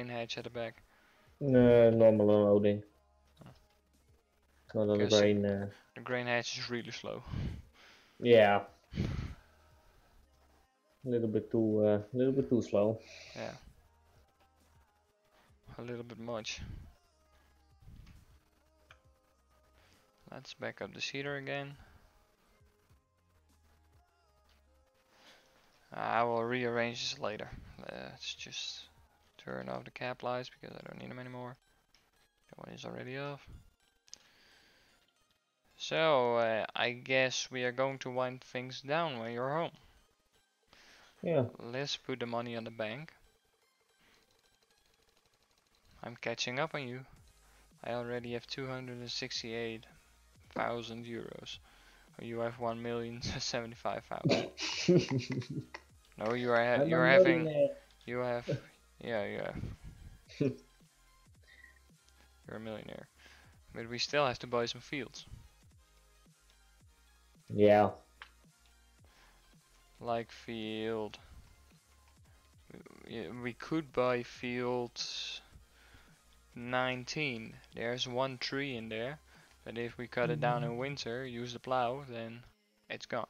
hatch at the back? Normal unloading. Not on the Because grain. the grain hatch is really slow. Yeah. A little bit too slow. Yeah. A little bit much. Let's back up the cedar again. I will rearrange this later. Let's just turn off the cap lights because I don't need them anymore. That one is already off. So, I guess we are going to wind things down when you're home. Yeah. Let's put the money on the bank. I'm catching up on you. I already have 268 €1,000,000. You have 1,075,000. No, I'm a you're having millionaire. you have yeah you have you're a millionaire. But we still have to buy some fields. Yeah. Like field. We could buy field 19. There's one tree in there. But if we cut it down in winter, use the plow, then it's gone.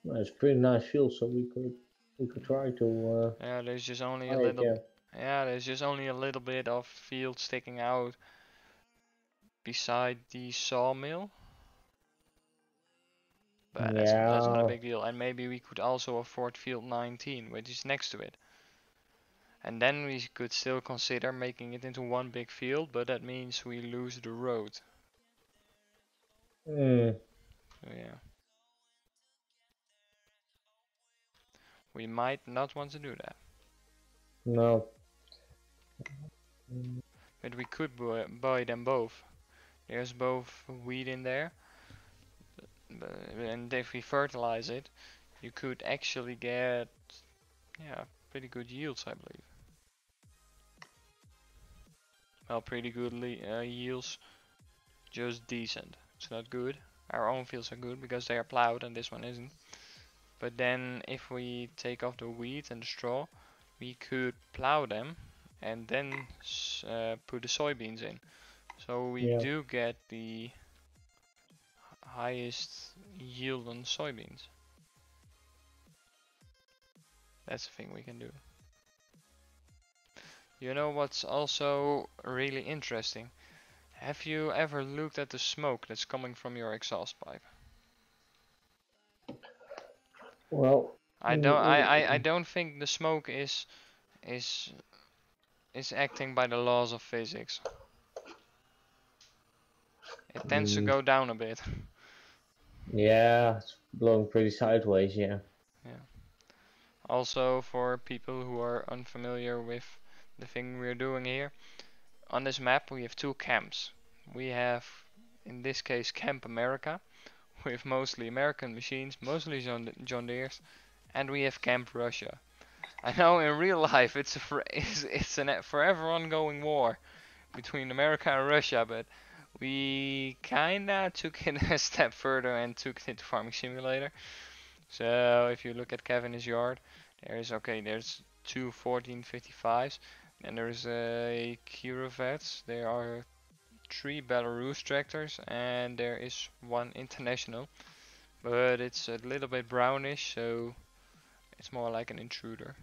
Well, it's pretty nice field, so we could try to Yeah, there's just only a buy it. little Yeah. yeah, there's just only a little bit of field sticking out beside the sawmill. But that's not a Yeah. big deal. And maybe we could also afford field 19, which is next to it. And then we could still consider making it into one big field, but that means we lose the road. Hmm. So yeah. We might not want to do that. No. But we could buy them both. There's both wheat in there. And if we fertilize it, you could actually get, yeah, pretty good yields, I believe. Well, pretty good yields, just decent. It's not good. Our own fields are good because they are plowed and this one isn't. But then if we take off the wheat and the straw, we could plow them and then put the soybeans in. So we Yeah. do get the highest yield on soybeans. That's the thing we can do. You know what's also really interesting? Have you ever looked at the smoke that's coming from your exhaust pipe? Well. I don't think the smoke is is acting by the laws of physics. It tends to Mm, go down a bit. yeah, it's blowing pretty sideways. Yeah. Yeah. Also, for people who are unfamiliar with the thing we're doing here, on this map we have two camps. We have, in this case, Camp America, with mostly American machines, mostly John Deere's, and we have Camp Russia. I know in real life it's a forever ongoing war between America and Russia, but we kinda took it a step further and took it to Farming Simulator. So if you look at Kevin's yard, there's two 1455s, and there's a Kirovets. There are three Belarus tractors, and there is one international, but it's a little bit brownish, so it's more like an intruder.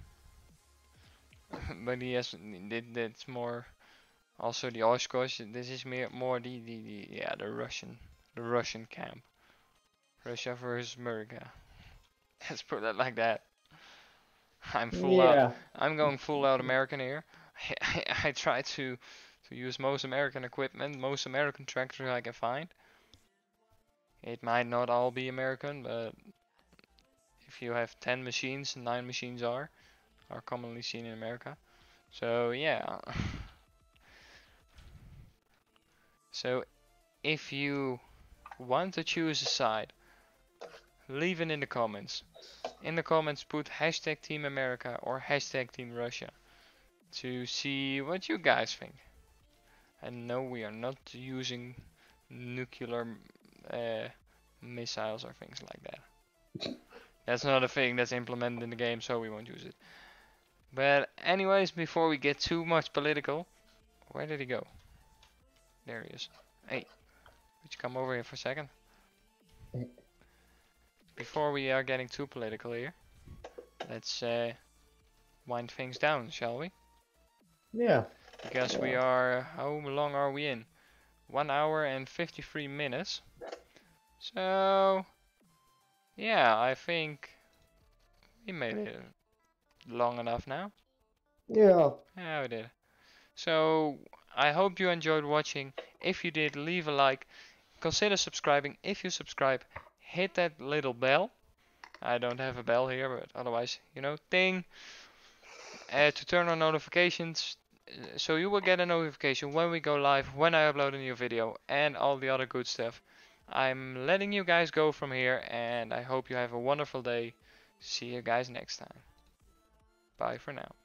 But that's more also the Oshkosh. This is more the Russian camp. Russia versus America. Let's put it like that. I'm full out. Yeah. I'm going full out American here. I try to use most American equipment, most American tractors I can find. It might not all be American, but if you have 10 machines, 9 machines are commonly seen in America. So yeah. So if you want to choose a side, leave it in the comments. In the comments put hashtag Team America or hashtag Team Russia to see what you guys think. And no, we are not using nuclear missiles or things like that. That's not a thing that's implemented in the game, so we won't use it. But anyways, before we get too much political, where did he go? There he is. Hey, would you come over here for a second? Before we are getting too political here, let's wind things down, shall we? Yeah. Because we are, how long are we in? 1 hour and 53 minutes. So, yeah, I think we made it long enough now. Yeah. Yeah, we did. So, I hope you enjoyed watching. If you did, leave a like. Consider subscribing. If you subscribe, hit that little bell. I don't have a bell here, but otherwise, you know, ding. To turn on notifications. So you will get a notification when we go live, when I upload a new video, and all the other good stuff. I'm letting you guys go from here, and I hope you have a wonderful day. See you guys next time. Bye for now.